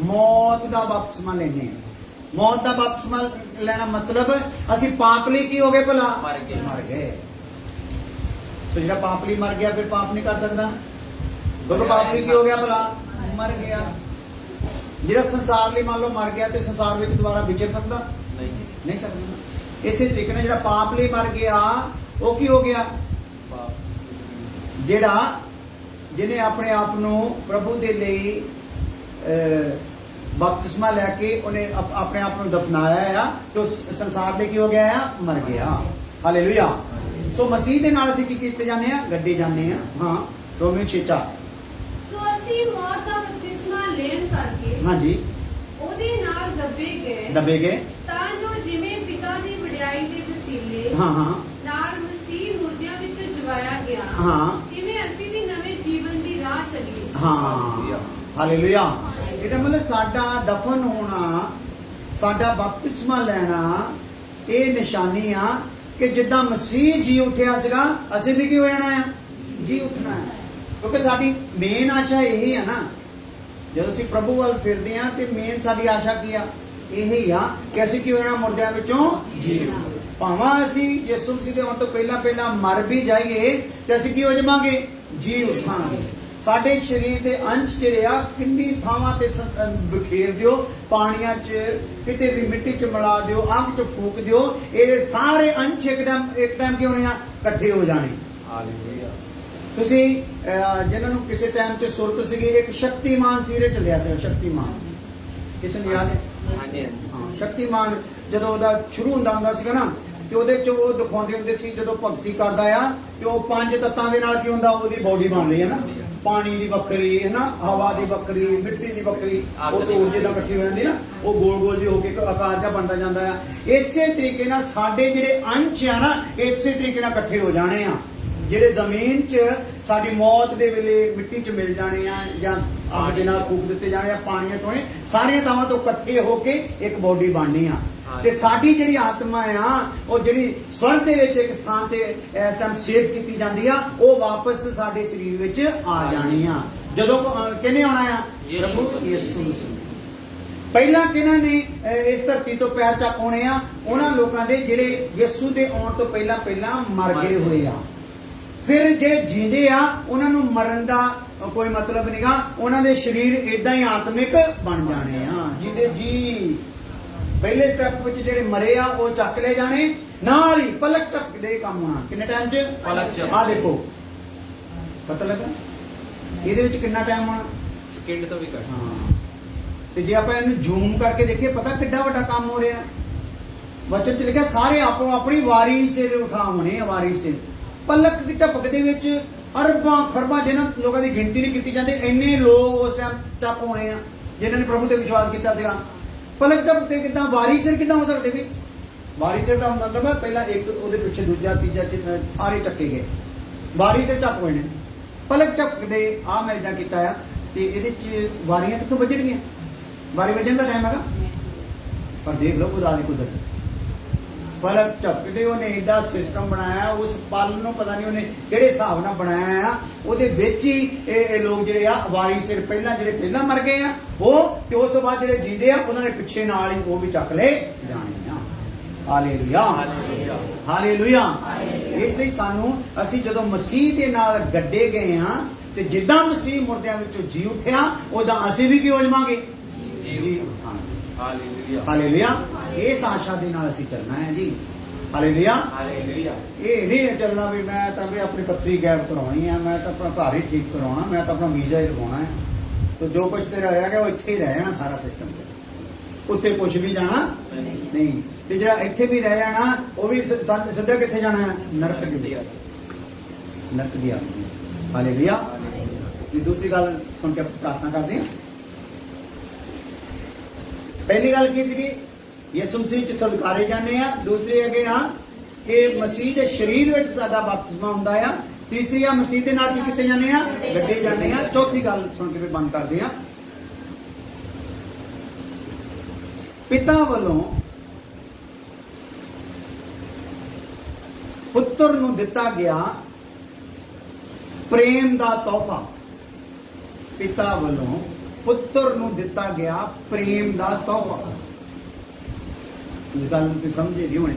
ਮੌਤ ਦਾ ਬਪਤਿਸਮਾ ਲੈਂਦੇ ਆ। ਮੌਤ ਦਾ ਬਪਤਿਸਮਾ ਲੈਣਾ ਮਤਲਬ ਅਸੀਂ ਪਾਪ ਲਈ ਕੀ ਹੋ ਗਏ, ਭਲਾ ਮਰ ਗਏ। ਸੋ ਜਿਹੜਾ ਪਾਪ ਲਈ ਮਰ ਗਿਆ ਫਿਰ ਪਾਪ ਨਹੀਂ ਕਰ ਸਕਦਾ, ਕਿਉਂਕਿ ਪਾਪ ਲਈ ਕੀ ਹੋ ਗਿਆ, ਭਲਾ ਮਰ ਗਿਆ। ਜਿਹੜਾ ਸੰਸਾਰ ਲਈ ਮੰਨ ਲਓ ਮਰ ਗਿਆ ਤੇ ਸੰਸਾਰ ਵਿੱਚ ਦੁਬਾਰਾ ਵਿਚਰ ਸਕਦਾ ਨਹੀਂ ਸਕਦਾ। ਇਸੇ ਤਰੀਕੇ ਨਾਲ ਜਿਹੜਾ ਪਾਪ ਲਈ ਮਰ ਗਿਆ ਉਹ ਕੀ ਹੋ ਗਿਆ, ਜਿਹੜਾ ਜਿਹਨੇ ਆਪਣੇ ਆਪ ਨੂੰ ਪ੍ਰਭੂ ਦੇ ਲਈ ਬਪਤਿਸਮਾ ਲੈ ਕੇ ਉਹਨੇ ਆਪਣੇ ਆਪ ਨੂੰ ਦਫਨਾਇਆ ਆ, ਤੇ ਸੰਸਾਰ ਲਈ ਕੀ ਹੋ ਗਿਆ ਆ, ਮਰ ਗਿਆ। ਹਾਲੇਲੂਇਆ। ਸੋ ਮਸੀਹ ਦੇ ਨਾਲ ਅਸੀਂ ਕੀ ਕੀਤੇ ਜਾਂਦੇ ਆ, ਗੱਡੇ ਜਾਂਦੇ ਆ। ਹਾਂ, ਰੋਮੀਓ 6:4। ਸੋ ਅਸੀਂ ਮੌਤ ਦਾ ਬਪਤਿਸਮਾ ਲੈਣ ਕਰਕੇ ਹਾਂਜੀ, ਉਹਦੇ ਨਾਲ ਦੱਬੇ ਗਏ ਤਾਂ ਜੋ ਜਿਵੇਂ ਪਿਤਾ ਦੀ ਵਡਿਆਈ ਦੇ ਵਸੀਲੇ ਹਾਂ ਨਾਲ ਮਸੀਹ ਮੁਰਦਿਆਂ ਵਿੱਚ ਜਵਾਇਆ ਗਿਆ, ਹਾਂ। ਤਿਵੇਂ ਅਸੀਂ ਵੀ ਨਵੇਂ ਜੀਵਨ ਦੀ ਰਾਹ ਚੱਲੀਏ। ਹਾਂ। ਹਾਲੇਲੂਇਆ। ਇਹਦਾ ਮਤਲਬ ਸਾਡਾ ਦਫਨ ਹੋਣਾ, ਸਾਡਾ ਬਪਤਿਸਮਾ ਲੈਣਾ, ਇਹ ਨਿਸ਼ਾਨੀ ਆ ਕਿ ਜਿੱਦਾਂ ਮਸੀਹ ਜੀ ਉੱਠਿਆ ਸੀਗਾ, ਅਸੀਂ ਵੀ ਕੀ ਹੋ ਜਾਣਾ ਆ, ਜੀ ਉੱਠਣਾ ਹੈ। ਕਿਉਂਕਿ ਸਾਡੀ ਮੇਨ ਆਸ਼ਾ ਇਹੀ ਆ ਨਾ, ਜਦੋਂ ਅਸੀਂ ਪ੍ਰਭੂ ਵੱਲ ਫਿਰਦੇ ਆ ਤੇ ਮੇਨ ਸਾਡੀ ਆਸ਼ਾ ਕੀ ਆ, ਇਹੀ ਆ ਕਿ ਅਸੀਂ ਕੀ ਹੋ ਜਾਣਾ, ਮੁਰਦਿਆਂ ਵਿੱਚੋਂ ਜੀ। ਭਾਵੇਂ ਅਸੀਂ ਯਿਸੂ ਮਸੀਹ ਦੇ ਆਉਣ ਤੋਂ ਪਹਿਲਾਂ ਮਰ ਵੀ ਜਾਈਏ ਤੇ ਅਸੀਂ ਕੀ ਹੋ ਜਾਵਾਂਗੇ, ਜੀ ਉੱਠਾਂਗੇ। ਸਾਡੇ ਸਰੀਰ ਦੇ ਅੰਸ਼ ਜਿਹੜੇ ਆ ਕਿੰਨੀ ਥਾਵਾਂ ਤੇ ਬਖੇਰ ਦਿਓ, ਪਾਣੀਆਂ 'ਚ ਕਿਤੇ ਵੀ ਮਿੱਟੀ 'ਚ ਮਿਲਾ ਦਿਓ, ਅੱਗ 'ਚ ਫੂਕ ਦਿਓ, ਇਹ ਸਾਰੇ ਅੰਸ਼ ਇੱਕ ਟਾਈਮ ਕੀ ਹੋਣੇ ਆ, ਇਕੱਠੇ ਹੋ ਜਾਣੇ। ਹਾਲੇਲੂਇਆ। ਤੁਸੀਂ ਜਿਹਨਾਂ ਨੂੰ ਕਿਸੇ ਟਾਈਮ 'ਚ ਸੁਰਤ ਸੀਗੀ, ਇੱਕ ਸ਼ਕਤੀਮਾਨ ਸੀਰੀਅਲ ਚੱਲਿਆ ਸੀ, ਸ਼ਕਤੀਮਾਨ, ਕਿਸੇ ਨੂੰ ਯਾਦ ਹੈ? ਹਾਂਜੀ। ਹਾਂ, ਸ਼ਕਤੀਮਾਨ ਜਦੋਂ ਉਹਦਾ ਸ਼ੁਰੂ ਹੁੰਦਾ ਸੀਗਾ ਨਾ, ਤੇ ਉਹਦੇ 'ਚ ਉਹ ਦਿਖਾਉਂਦੇ ਹੁੰਦੇ ਸੀ ਜਦੋਂ ਭਗਤੀ ਕਰਦਾ ਆ ਤੇ ਉਹ 5 ਤੱਤਾਂ ਦੇ ਨਾਲ ਕੀ ਹੁੰਦਾ, ਉਹਦੀ ਬੋਡੀ ਬਣ ਰਹੀ ਹੈ ਨਾ, ਪਾਣੀ ਦੀ ਵੱਖਰੀ ਹੈ ਨਾ, ਹਵਾ ਦੀ ਵੱਖਰੀ, ਮਿੱਟੀ ਦੀ ਵੱਖਰੀ, ਉਹ ਤੋਂ ਊਰਜਾ ਦਾ ਇਕੱਠੀ ਹੋ ਜਾਂਦੀ ਨਾ, ਉਹ ਗੋਲ ਗੋਲ ਜਿਹੀ ਹੋ ਕੇ ਇੱਕ ਆਕਾਰ ਜਿਹਾ ਬਣਦਾ ਜਾਂਦਾ ਆ। ਇਸੇ ਤਰੀਕੇ ਨਾਲ ਸਾਡੇ ਜਿਹੜੇ ਅੰਸ਼ ਆ ਨਾ, ਇਸੇ ਤਰੀਕੇ ਨਾਲ ਇਕੱਠੇ ਹੋ ਜਾਣੇ ਆ, ਜਿਹੜੇ ਜ਼ਮੀਨ 'ਚ ਸਾਡੀ ਮੌਤ ਦੇ ਵੇਲੇ ਮਿੱਟੀ 'ਚ ਮਿਲ ਜਾਣੇ ਆ, ਜਾਂ ਅੱਗ ਦੇ ਨਾਲ ਫੂਕ ਦਿੱਤੇ ਜਾਣੇ ਆ, ਪਾਣੀਆਂ ਚੋਂ ਸਾਰੀਆਂ ਥਾਵਾਂ ਤੋਂ ਇਕੱਠੇ ਹੋ ਕੇ ਇੱਕ ਬੋਡੀ ਬਣਨੀ ਆ। ਤੇ ਸਾਡੀ ਜਿਹੜੀ ਆਤਮਾ ਆ, ਉਹ ਜਿਹੜੀ ਸਵਰਗ ਦੇ ਵਿੱਚ ਇੱਕ ਸਥਾਨ ਤੇ ਇਸ ਟਾਈਮ ਸੇਵ ਕੀਤੀ ਜਾਂਦੀ ਆ, ਉਹ ਵਾਪਸ ਸਾਡੇ ਸਰੀਰ ਵਿੱਚ ਆ ਜਾਣੀ ਆ। ਜਦੋਂ ਕਿਹਨੇ ਆਉਣਾ ਆ? ਪ੍ਰਭੂ ਯਿਸੂ ਮਸੀਹ। ਪਹਿਲਾਂ ਕਿਹਨਾਂ ਨੇ ਇਸ ਧਰਤੀ ਤੋਂ ਪੈਰ ਚੱਕ ਹੋਣੇ ਆ? ਉਹਨਾਂ ਲੋਕਾਂ ਦੇ ਜਿਹੜੇ ਯਿਸੂ ਦੇ ਆਉਣ ਤੋਂ ਪਹਿਲਾਂ ਮਰ ਗਏ ਹੋਏ ਆ। ਫਿਰ ਜਿਹੜੇ ਜੀਂਦੇ ਆ, ਉਹਨਾਂ ਨੂੰ ਮਰਨ ਦਾ ਕੋਈ ਮਤਲਬ ਨਹੀਂਗਾ, ਉਹਨਾਂ ਦੇ ਸਰੀਰ ਇਦਾਂ ਹੀ ਆਤਮਿਕ ਬਣ ਜਾਣੇ ਆ। ਜਿਹਦੇ ਜੀ ਪਹਿਲੇ ਸਟੈਪ ਵਿੱਚ ਜਿਹੜੇ ਮਰੇ ਆ, ਉਹ ਚੱਕ ਲੈ ਜਾਣੇ, ਨਾਲ ਹੀ ਪਲਕ ਝਪਕਦੇ ਕੰਮ ਹੋਣਾ। ਕਿੰਨੇ ਟਾਈਮ 'ਚ? ਪਲਕ ਝਪਕ। ਆ ਦੇਖੋ, ਪਤਾ ਲੱਗਾ ਇਹਦੇ ਵਿੱਚ ਕਿੰਨਾ ਟਾਈਮ ਹੋਣਾ? ਸਕਿੰਟ ਤੋਂ ਵੀ ਘੱਟ। ਹਾਂ, ਤੇ ਜੇ ਆਪਾਂ ਇਹਨੂੰ ਜ਼ੂਮ ਕਰਕੇ ਦੇਖੀਏ, ਪਤਾ ਕਿੱਡਾ ਵੱਡਾ ਕੰਮ ਹੋ ਰਿਹਾ। ਵਚਨ 'ਚ ਲਿਖਿਆ ਸਾਰੇ ਆਪੋ ਆਪਣੀ ਵਾਰੀ ਸਿਰ ਉਠਾ ਹੋਣੇ ਆ, ਵਾਰੀ ਸਿਰ। ਪਲਕ ਝਪਕ ਦੇ ਵਿੱਚ ਅਰਬਾਂ ਖਰਬਾਂ, ਜਿਹਨਾਂ ਲੋਕਾਂ ਦੀ ਗਿਣਤੀ ਨਹੀਂ ਕੀਤੀ ਜਾਂਦੀ, ਇੰਨੇ ਲੋਕ ਉਸ ਟਾਈਮ ਚੱਕ ਹੋਣੇ ਆ ਜਿਨ੍ਹਾਂ ਨੇ ਪ੍ਰਭੂ ਤੇ ਵਿਸ਼ਵਾਸ ਕੀਤਾ ਸੀਗਾ। ਪਲਕ ਝਪਕਦੇ ਕਿੱਦਾਂ? ਵਾਰੀ ਸਿਰ ਕਿੱਦਾਂ ਹੋ ਸਕਦੇ ਵੀ? ਵਾਰੀ ਸਿਰ ਦਾ ਮਤਲਬ ਹੈ ਪਹਿਲਾਂ ਇੱਕ, ਉਹਦੇ ਪਿੱਛੇ ਦੂਜਾ, ਤੀਜਾ, ਸਾਰੇ ਚੱਕੇ ਗਏ, ਵਾਰੀ ਸਿਰ ਚੱਕ ਹੋਏ ਨੇ। ਪਲਕ ਝਪਕਦੇ ਆ ਮੈਂ ਇਦਾਂ ਕੀਤਾ ਆ, ਤੇ ਇਹਦੇ ਚ ਵਾਰੀਆਂ ਕਿੱਥੋਂ ਵੱਜਣਗੀਆਂ? ਵਾਰੀ ਵੱਜਣ ਦਾ ਟਾਈਮ ਹੈਗਾ, ਪਰ ਦੇਖ ਲਓ ਖੁਦਾ ਦੀ ਕੁਦਰਤ। ਪਲਕ ਝਪਕਦੇ ਉਹਨੇ ਏਡਾ ਸਿਸਟਮ ਬਣਾਇਆ, ਉਸ ਪਲ ਨੂੰ ਪਤਾ ਨਹੀਂ ਉਹਨੇ ਕਿਹੜੇ ਹਿਸਾਬ ਨਾਲ ਬਣਾਇਆ ਆ। ਉਹਦੇ ਵਿੱਚ ਹੀ ਇਹ ਲੋਕ ਜਿਹੜੇ ਆ, ਵਾਰੀ ਸਿਰ ਜਿਹੜੇ ਪਹਿਲਾਂ ਮਰ ਗਏ ਆ ਉਹ, ਤੇ ਉਸ ਤੋਂ ਬਾਅਦ ਜਿਹੜੇ ਜੀਂਦੇ ਆ, ਉਹਨਾਂ ਦੇ ਪਿੱਛੇ ਨਾਲ ਹੀ ਉਹ ਵੀ ਚੱਕ ਲਏ ਜਾਣੇ ਆ। Hallelujah, hallelujah. ਇਸ ਲਈ ਅਸੀਂ ਜਦੋਂ ਮਸੀਹ ਦੇ ਨਾਲ ਗੱਡੇ ਗਏ ਆ, ਤੇ ਜਿੱਦਾਂ ਮਸੀਹ ਮੁਰਦਿਆਂ ਵਿੱਚੋਂ ਜੀ ਉੱਠਿਆ, ਉਦਾਂ ਅਸੀਂ ਵੀ ਕੀ ਹੋ ਜਾਵਾਂਗੇ? ਜੀ ਉਠਾਂਗੇ। Hallelujah, hallelujah. ਇਸ ਆਸ਼ਾ ਦੇ ਨਾਲ ਅਸੀਂ ਚੱਲਣਾ ਹੈ ਜੀ। Hallelujah, hallelujah. ਇਹ ਨਹੀਂ ਚੱਲਣਾ ਵੀ ਮੈਂ ਤਾਂ ਵੀ ਆਪਣੀ ਪੱਤਰੀ ਗਾਇਬ ਕਰਾਉਣੀ ਆ, ਮੈਂ ਤਾਂ ਆਪਣਾ ਘਰ ਹੀ ਠੀਕ ਕਰਾਉਣਾ, ਮੈਂ ਤਾਂ ਆਪਣਾ ਵੀਜ਼ਾ ਹੀ ਲਗਾਉਣਾ ਹੈ। ਤੇ ਜੋ ਕੁਝ ਤੇਰਾ ਰਹਿ ਗਿਆ ਉਹ ਇੱਥੇ ਹੀ ਰਹਿ ਜਾਣਾ, ਸਾਰਾ ਸਿਸਟਮ ਉੱਤੇ ਕੁਝ ਵੀ ਜਾਣਾ ਨਹੀਂ। ਤੇ ਜਿਹੜਾ ਇੱਥੇ ਵੀ ਰਹਿ ਜਾਣਾ, ਉਹ ਵੀ ਸਿੱਧਾ ਕਿੱਥੇ ਜਾਣਾ ਹੈ? ਨਰਕ ਦੀ, ਨਰਕ ਦੀ ਆਦਮੀ। ਹਾਲੇਲੂਇਆ। ਦੂਸਰੀ ਗੱਲ ਸੁਣ ਕੇ ਪ੍ਰਾਰਥਨਾ ਕਰਦੇ ਹਾਂ। ਪਹਿਲੀ ਗੱਲ ਕੀ ਸੀਗੀ? ਯਿਸੂ ਮਸੀਹ ਚ ਸਵੀਕਾਰੇ ਜਾਂਦੇ ਆ। ਦੂਸਰੀ ਅੱਗੇ ਆ ਕਿ ਮਸੀਹ ਦੇ ਸਰੀਰ ਵਿੱਚ ਸਾਡਾ ਬਪਤਿਸਮਾ ਹੁੰਦਾ ਆ। ਤੀਸਰੀ ਆ ਮਸੀਹ ਦੇ ਨਾਲ ਕੀ ਕੀਤੇ ਜਾਂਦੇ ਆ? ਗੱਡੇ ਜਾਂਦੇ ਆ। ਚੌਥੀ ਗੱਲ ਸੁਣ ਕੇ ਫਿਰ ਬੰਦ ਕਰਦੇ ਆ। ਪਿਤਾ ਵੱਲੋਂ ਪੁੱਤਰ ਨੂੰ ਦਿੱਤਾ ਗਿਆ ਪ੍ਰੇਮ ਦਾ ਤੋਹਫਾ। ਪਿਤਾ ਵੱਲੋਂ ਪੁੱਤਰ ਨੂੰ ਦਿੱਤਾ ਗਿਆ ਪ੍ਰੇਮ ਦਾ ਤੋਹਫਾ। ਇਹ ਗੱਲ ਨੂੰ ਸਮਝੇ ਨਹੀਂ ਹੋਣੇ।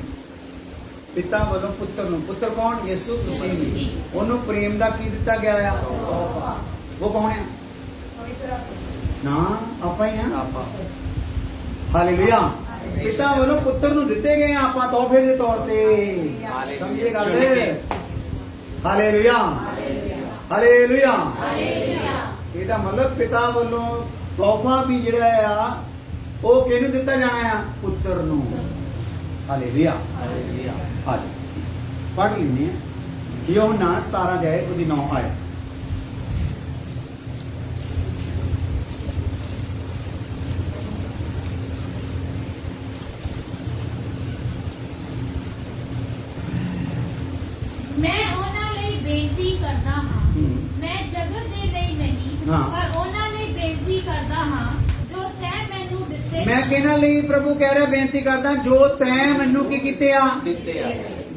ਪਿਤਾ ਵੱਲੋਂ ਪੁੱਤਰ ਨੂੰ, ਪੁੱਤਰ ਕੌਣ? ਯਿਸੂ ਮਸੀਹ। ਉਹਨੂੰ ਪ੍ਰੇਮ ਦਾ ਕੀ ਦਿੱਤਾ ਗਿਆ ਆ? ਤੋਹਫਾ। ਉਹ ਕੌਣ ਹੈ? ਨਾ, ਆਪਾਂ ਹੀ ਆ। ਹਾਲੇਲੂਇਆ। ਪਿਤਾ ਵੱਲੋਂ ਪੁੱਤਰ ਨੂੰ ਦਿੱਤੇ ਗਏ ਆ ਆਪਾਂ ਤੋਹਫੇ ਦੇ ਤੌਰ ਤੇ। ਸਮਝੇ ਗੱਲ? Hallelujah, hallelujah. ਇਹਦਾ ਮਤਲਬ ਪਿਤਾ ਵੱਲੋਂ ਤੋਹਫਾ ਵੀ ਜਿਹੜਾ ਆ, ਉਹ ਕਿਹਨੂੰ ਦਿੱਤਾ ਜਾਣਾ ਆ? ਪੁੱਤਰ ਨੂੰ। Hallelujah, hallelujah. ਅੱਜ ਪੜ੍ਹ ਲੈਂਦੇ ਆ ਯੋਹਨਾ 17 ਅਧਿਆਇ ਉਹਦੀ 9 ਆਇਤ। ਮੈਂ ਉਹਨਾਂ ਲਈ ਬੇਨਤੀ ਕਰਦਾ ਹਾਂ, ਮੈਂ ਜਗਤ ਦੇ ਲਈ ਨਹੀਂ, ਪਰ ਉਹਨਾਂ ਲਈ ਬੇਨਤੀ ਕਰਦਾ ਹਾਂ ਜੋ ਤੈਂ ਮੈਨੂੰ ਦਿੱਤੇ। ਮੈਂ ਕਿਹਨਾਂ ਲਈ? ਪ੍ਰਭੂ ਕਹਿ ਰਿਹਾ ਬੇਨਤੀ ਕਰਦਾ, ਜੋ ਤੈਂ ਮੈਨੂੰ ਕੀ ਕੀਤੇ ਆ? ਦਿੱਤੇ ਆ।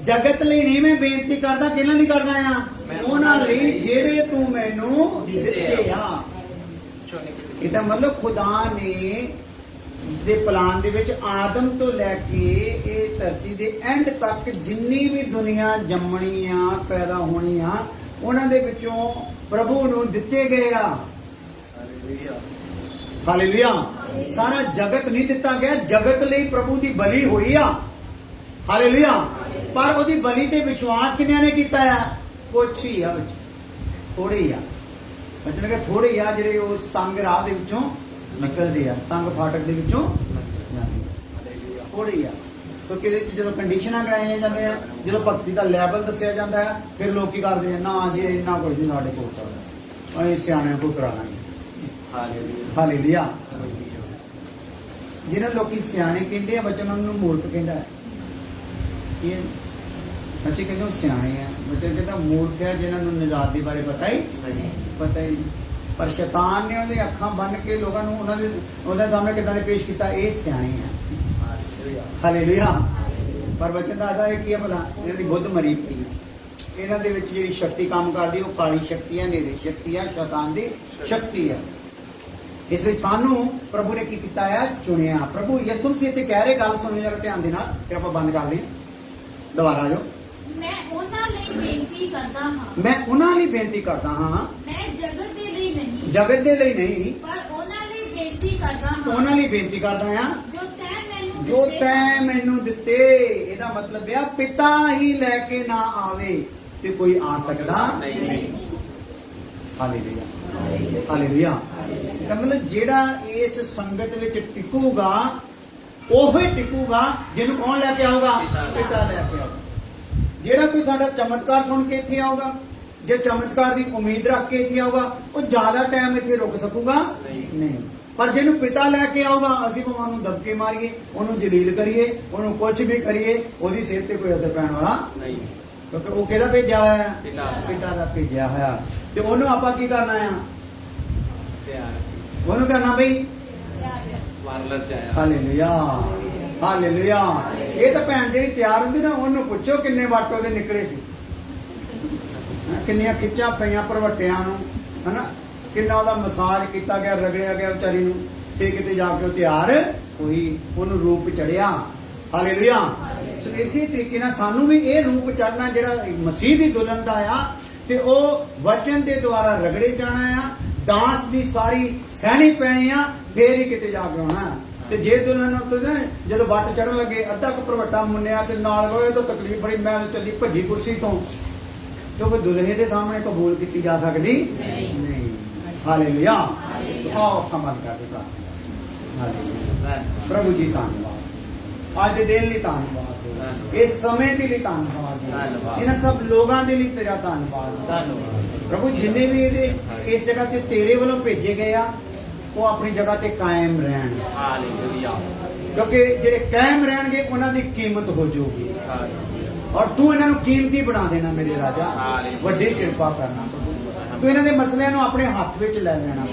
ਜਗਤ ਲਈ ਨਹੀਂ ਮੈਂ ਬੇਨਤੀ ਕਰਦਾ। ਕਿਹਨਾਂ ਲਈ ਕਰਦਾ ਆ? ਉਹਨਾਂ ਲਈ ਜਿਹੜੇ ਤੂੰ ਮੈਨੂੰ ਦਿੱਤੇ ਆ। ਇਹਦਾ ਮਤਲਬ ਖੁਦਾ ਨੇ ਦੇ ਪਲਾਨ ਦੇ ਵਿੱਚ ਆਦਮ ਤੋਂ ਲੈ ਕੇ ਇਹ ਧਰਤੀ ਦੇ ਐਂਡ ਤੱਕ ਜਿੰਨੀ ਵੀ ਦੁਨੀਆ ਜੰਮਣੀ ਆ, ਪੈਦਾ ਹੋਣੀ ਆ, ਉਹਨਾਂ ਦੇ ਵਿੱਚੋਂ ਪ੍ਰਭੂ ਨੂੰ ਦਿੱਤੇ ਗਏ ਆ। ਹਾਲੇਲੂਇਆ। ਸਾਰਾ ਜਗਤ ਨਹੀਂ ਦਿੱਤਾ ਗਿਆ, ਜਗਤ ਲਈ ਪ੍ਰਭੂ ਦੀ ਬਲੀ ਹੋਈ ਆ। ਹਾਲੇਲੂਇਆ। ਪਰ ਉਹਦੀ ਬਲੀ ਤੇ ਵਿਸ਼ਵਾਸ ਕਿੰਨਿਆਂ ਨੇ ਕੀਤਾ ਆ? ਕੁਛ ਹੀ ਆ, ਥੋੜੇ ਹੀ ਆ। ਬਚਨ ਕਿ ਥੋੜੇ ਆ ਜਿਹੜੇ ਉਸ ਤੰਗ ਰਾਹ ਦੇ ਵਿੱਚੋਂ ਨਿਕਲਦੇ ਆ, ਤੰਗ ਫਾਟਕ ਦੇ ਵਿੱਚੋਂ ਥੋੜੇ ਹੀ ਆ। ਕਿਉਂਕਿ ਇਹਦੇ ਚ ਜਦੋਂ ਕੰਡੀਸ਼ਨਾਂ ਕਰਾਈਆਂ ਜਾਂਦੀਆਂ, ਜਦੋਂ ਭਗਤੀ ਦਾ ਲੈਵਲ ਦੱਸਿਆ ਜਾਂਦਾ ਹੈ, ਫਿਰ ਲੋਕ ਕੀ ਕਰਦੇ ਆ? ਨਾ ਜੀ ਇੰਨਾ ਕੁਝ ਨਹੀਂ ਸਾਡੇ ਕੋਲ ਸਕਦਾ। ਅਸੀਂ ਸਿਆਣਿਆਂ ਕੋਲ ਕਰਾ ਲਾਂਗੇ। Hallelujah hallelujah. ਹਾਲੇਲੂਇਆ ਜਿਹਨਾਂ ਲੋਕੀ ਸਿਆਣੇ ਕਹਿੰਦੇ ਆ ਬੱਚੇ ਨੂੰ ਮੂਰਖ ਕਹਿੰਦਾ ਹੈ। ਇਹ ਅਸੀਂ ਕਹਿੰਦੇ ਉਹ ਸਿਆਣੇ ਆ, ਬੱਚੇ ਕਹਿੰਦਾ ਮੂਰਖ ਹੈ ਜਿਹਨਾਂ ਨੂੰ ਨਿਜਾਤ ਦੇ ਬਾਰੇ ਪਤਾ ਹੀ ਪਤਾ ਹੀ ਨਹੀਂ। ਪਰ ਸ਼ੈਤਾਨ ਨੇ ਉਹਦੇ ਅੱਖਾਂ ਬੰਨ ਕੇ ਲੋਕਾਂ ਨੂੰ ਉਹਨਾਂ ਸਾਹਮਣੇ ਕਿਦਾਂ ਦੇ ਪੇਸ਼ ਕੀਤਾ, ਇਹ ਸਿਆਣੇ ਆ। Hallelujah hallelujah. ਪਰ ਬੱਚੇ ਦਾ ਆਦਾ ਇਹ ਕੀ ਹੈ ਭਲਾ, ਇਹਨਾਂ ਦੀ ਬੁੱਧ ਮਰੀ ਪਈ ਹੈ। ਇਹਨਾਂ ਦੇ ਵਿੱਚ ਜਿਹੜੀ ਸ਼ਕਤੀ ਕੰਮ ਕਰਦੀ ਉਹ ਕਾਲੀ ਸ਼ਕਤੀ ਹੈ, ਨੇਰੀ ਸ਼ਕਤੀ ਹੈ, ਸ਼ੈਤਾਨ ਦੀ ਸ਼ਕਤੀ ਹੈ। ਇਸ ਲਈ ਸਾਨੂੰ ਪ੍ਰਭੂ ਨੇ ਕੀ ਕੀਤਾ ਹੈ, ਚੁਣਿਆ। ਪ੍ਰਭੂ ਯਿਸੂ ਮਸੀਹ ਤੇ ਕਹਿ ਰਹੇ, ਗੱਲ ਸੁਣੋ ਜਰਾ ਧਿਆਨ ਦੇ ਨਾਲ, ਫਿਰ ਆਪਾਂ ਬੰਦ ਕਰ ਲਈ। ਦੁਬਾਰਾ ਜੋ ਮੈਂ ਉਹਨਾਂ ਲਈ ਬੇਨਤੀ ਕਰਦਾ ਹਾਂ। ਮੈਂ ਉਹਨਾਂ ਲਈ ਬੇਨਤੀ ਕਰਦਾ ਹਾਂ, ਮੈਂ ਜਗਤ ਦੇ ਲਈ ਨਹੀਂ, ਜਗਤ ਦੇ ਲਈ ਨਹੀਂ, ਪਰ ਉਹਨਾਂ ਲਈ ਬੇਨਤੀ ਕਰਦਾ ਹਾਂ ਉਹਨਾਂ ਲਈ ਬੇਨਤੀ ਕਰਦਾ ਹਾਂ ਜੋ ਤੈਂ ਮੈਨੂੰ ਦਿੱਤੇ। ਇਹਦਾ ਮਤਲਬ ਹੈ ਪਿਤਾ ਹੀ ਲੈ ਕੇ ਨਾ ਆਵੇ ਤੇ ਕੋਈ ਆ ਸਕਦਾ ਨਹੀਂ। Hallelujah hallelujah. ਤਾਂ ਮਤਲਬ ਜਿਹੜਾ ਇਸ ਸੰਗਤ ਵਿੱਚ ਟਿਕੂਗਾ ਉਹ ਹੀ ਟਿਕੂਗਾ ਜਿਹਨੂੰ ਕੌਣ ਲੈ ਕੇ ਆਊਗਾ, ਪਿਤਾ ਲੈ ਕੇ ਆਊਗਾ। ਜਿਹੜਾ ਕੋਈ ਸਾਡਾ ਚਮਤਕਾਰ ਸੁਣ ਕੇ ਇੱਥੇ ਆਊਗਾ, ਜੇ ਚਮਤਕਾਰ ਦੀ ਉਮੀਦ ਰੱਖ ਕੇ ਇੱਥੇ ਆਊਗਾ, ਉਹ ਜ਼ਿਆਦਾ ਟਾਈਮ ਇੱਥੇ ਰੁਕ ਸਕੂਗਾ ਨਹੀਂ। ਪਰ ਜਿਹਨੂੰ ਪਿਤਾ ਲੈ ਕੇ ਆਊਗਾ, ਅਸੀਂ ਭਾਵੇਂ ਉਹਨੂੰ ਦਬਕੇ ਮਾਰੀਏ, ਉਹਨੂੰ ਜਲੀਲ ਕਰੀਏ, ਉਹਨੂੰ ਕੁਝ ਵੀ ਕਰੀਏ, ਉਹਦੀ ਸਿਹਤ ਤੇ ਕੋਈ ਅਸਰ ਪੈਣ ਵਾਲਾ ਨਹੀਂ, ਕਿਉਂਕਿ ਉਹ ਕਿਹਦਾ ਭੇਜਿਆ ਹੋਇਆ ਹੈ, ਪਿਤਾ। ਪਿਤਾ ਦਾ ਭੇਜਿਆ ਹੋਇਆ। ਤੇ ਉਹਨੂੰ ਆਪਾਂ ਕੀ ਕਰਨਾ ਆ, ਪਿਆਰ ਉਹਨੂੰ ਕਰਨਾ ਬਈ ਵਾਰਲਰ ਜਾਇਆ। Hallelujah hallelujah. ਇਹ ਤਾਂ ਭੈਣ ਜਿਹੜੀ ਤਿਆਰ ਹੁੰਦੀ ਨਾ, ਉਹਨੂੰ ਪੁੱਛੋ ਕਿੰਨੇ ਵਾਟ ਉਹਦੇ ਨਿਕਲੇ ਸੀ, ਕਿੰਨੀਆਂ ਖਿੱਚਾਂ ਪਈਆਂ ਭਰਵੱਟਿਆਂ ਨੂੰ, ਹਨਾ, ਕਿੰਨਾ ਉਹਦਾ ਮਸਾਜ ਕੀਤਾ ਗਿਆ, ਰਗੜਿਆ ਗਿਆ ਵਿਚਾਰੀ ਨੂੰ, ਤੇ ਕਿਤੇ ਜਾ ਕੇ ਉਹ ਤਿਆਰ ਹੋਈ, ਉਹਨੂੰ ਰੂਪ ਚੜਿਆ। ਹਾਲੇਲੂਇਆ। ਸੋ ਇਸੇ ਤਰੀਕੇ ਨਾਲ ਸਾਨੂੰ ਵੀ ਇਹ ਰੂਪ ਚੜਨਾ ਜਿਹੜਾ ਮਸੀਹ ਦੀ ਦੁਲਹਨ ਦਾ ਆ, ਤੇ ਉਹ ਵਚਨ ਦੇ ਦੁਆਰਾ ਰਗੜੇ ਜਾਣਾ ਆ, ਦਾਸ ਦੀ ਸਾਰੀ ਸਹਿਣੀ ਪੈਣੀ ਆ, ਫੇਰ ਹੀ ਕਿਤੇ ਜਾ ਕੇ ਆਉਣਾ। ਤੇ ਜੇ ਦੁਲਹਨ ਉੱਤੇ ਨਾ ਜਦੋਂ ਵੱਟ ਚੜਨ ਲੱਗੇ, ਅੱਧਾ ਕੁ ਭਰਵੱਟਾ ਮੁੰਨਿਆ ਤੇ ਨਾਲ ਹੋਏ ਤਾਂ ਤਕਲੀਫ ਬੜੀ, ਮੈਂ ਤਾਂ ਚੱਲੀ ਭੱਜੀ ਕੁਰਸੀ ਤੋਂ, ਕਿਉਂਕਿ ਦੁਲਹੇ ਦੇ ਸਾਹਮਣੇ ਕਬੂਲ ਕੀਤੀ ਜਾ ਸਕਦੀ ਨਹੀਂ। ਹਾਲੇਲੂਇਆ। ਆਓ ਕਮਲ ਕਰਦੇ ਹਾਂ। ਹਾਲੇਲੂਇਆ। ਪ੍ਰਭੂ ਜੀ ਧੰਨਵਾਦ, ਅੱਜ ਦੇ ਦਿਨ ਲਈ ਧੰਨਵਾਦ, ਇਸ ਸਮੇਂ ਦੇ ਲਈ ਧੰਨਵਾਦ, ਇਹਨਾਂ ਸਭ ਲੋਕਾਂ ਦੇ ਲਈ ਤੇਰਾ ਧੰਨਵਾਦ। ਪ੍ਰਭੂ ਜਿੰਨੇ ਵੀ ਇਹਦੇ ਇਸ ਜਗ੍ਹਾ ਤੇ ਤੇਰੇ ਵੱਲੋਂ ਭੇਜੇ ਗਏ ਆ, ਉਹ ਆਪਣੀ ਜਗ੍ਹਾ ਤੇ ਕਾਇਮ ਰਹਿਣ। ਹਾਲੇਲੂਇਆ। ਕਿਉਂਕਿ ਜਿਹੜੇ ਕਾਇਮ ਰਹਿਣਗੇ ਉਹਨਾਂ ਦੀ ਕੀਮਤ ਹੋ ਜਾਊਗੀ, ਔਰ ਤੂੰ ਇਹਨਾਂ ਨੂੰ ਕੀਮਤੀ ਬਣਾ ਦੇਣਾ ਮੇਰੇ ਰਾਜਾ। ਵੱਡੀ ਕਿਰਪਾ ਕਰਨਾ ਪ੍ਰਭੂ, ਤੂੰ ਇਹਨਾਂ ਦੇ ਮਸਲਿਆਂ ਨੂੰ ਆਪਣੇ ਹੱਥ ਵਿੱਚ ਲੈ ਲੈਣਾ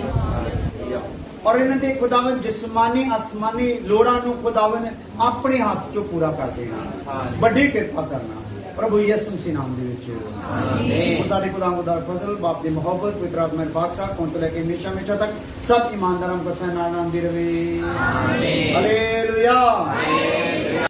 ਔਰ ਇਹਨਾਂ ਦੇ ਖੁਦਾਵੰਦ ਜਿਸਮਾਨੀ ਆਸਮਾਨੀ ਲੋੜਾਂ ਨੂੰ ਖੁਦਾਵੰਦ ਆਪਣੇ ਹੱਥ 'ਚੋਂ ਪੂਰਾ ਕਰ ਦੇਣਾ। ਵੱਡੀ ਕਿਰਪਾ ਕਰਨਾ ਪ੍ਰਭੂ ਯਿਸੂ ਮਸੀਹ ਨਾਮ ਦੇ ਵਿੱਚ ਆਮੀਨ। ਸਾਡੇ ਖੁਦਾਵੰਦ ਦਾ ਫਜ਼ਲ, ਬਾਪ ਦੀ ਮੁਹੱਬਤ, ਪਵਿੱਤਰ ਆਤਮਾ ਦੀ ਬਖਸ਼ਿਸ਼ ਹੁਣ ਤੋਂ ਲੈ ਕੇ ਹਮੇਸ਼ਾ ਹਮੇਸ਼ਾ ਤੱਕ ਸਭ ਇਮਾਨਦਾਰਾਂ ਕੋ ਸਹਿ ਨਾਲ ਆਉਂਦੀ ਰਹੇ। ਆਮੀਨ। ਹਾਲੇਲੂਇਆ।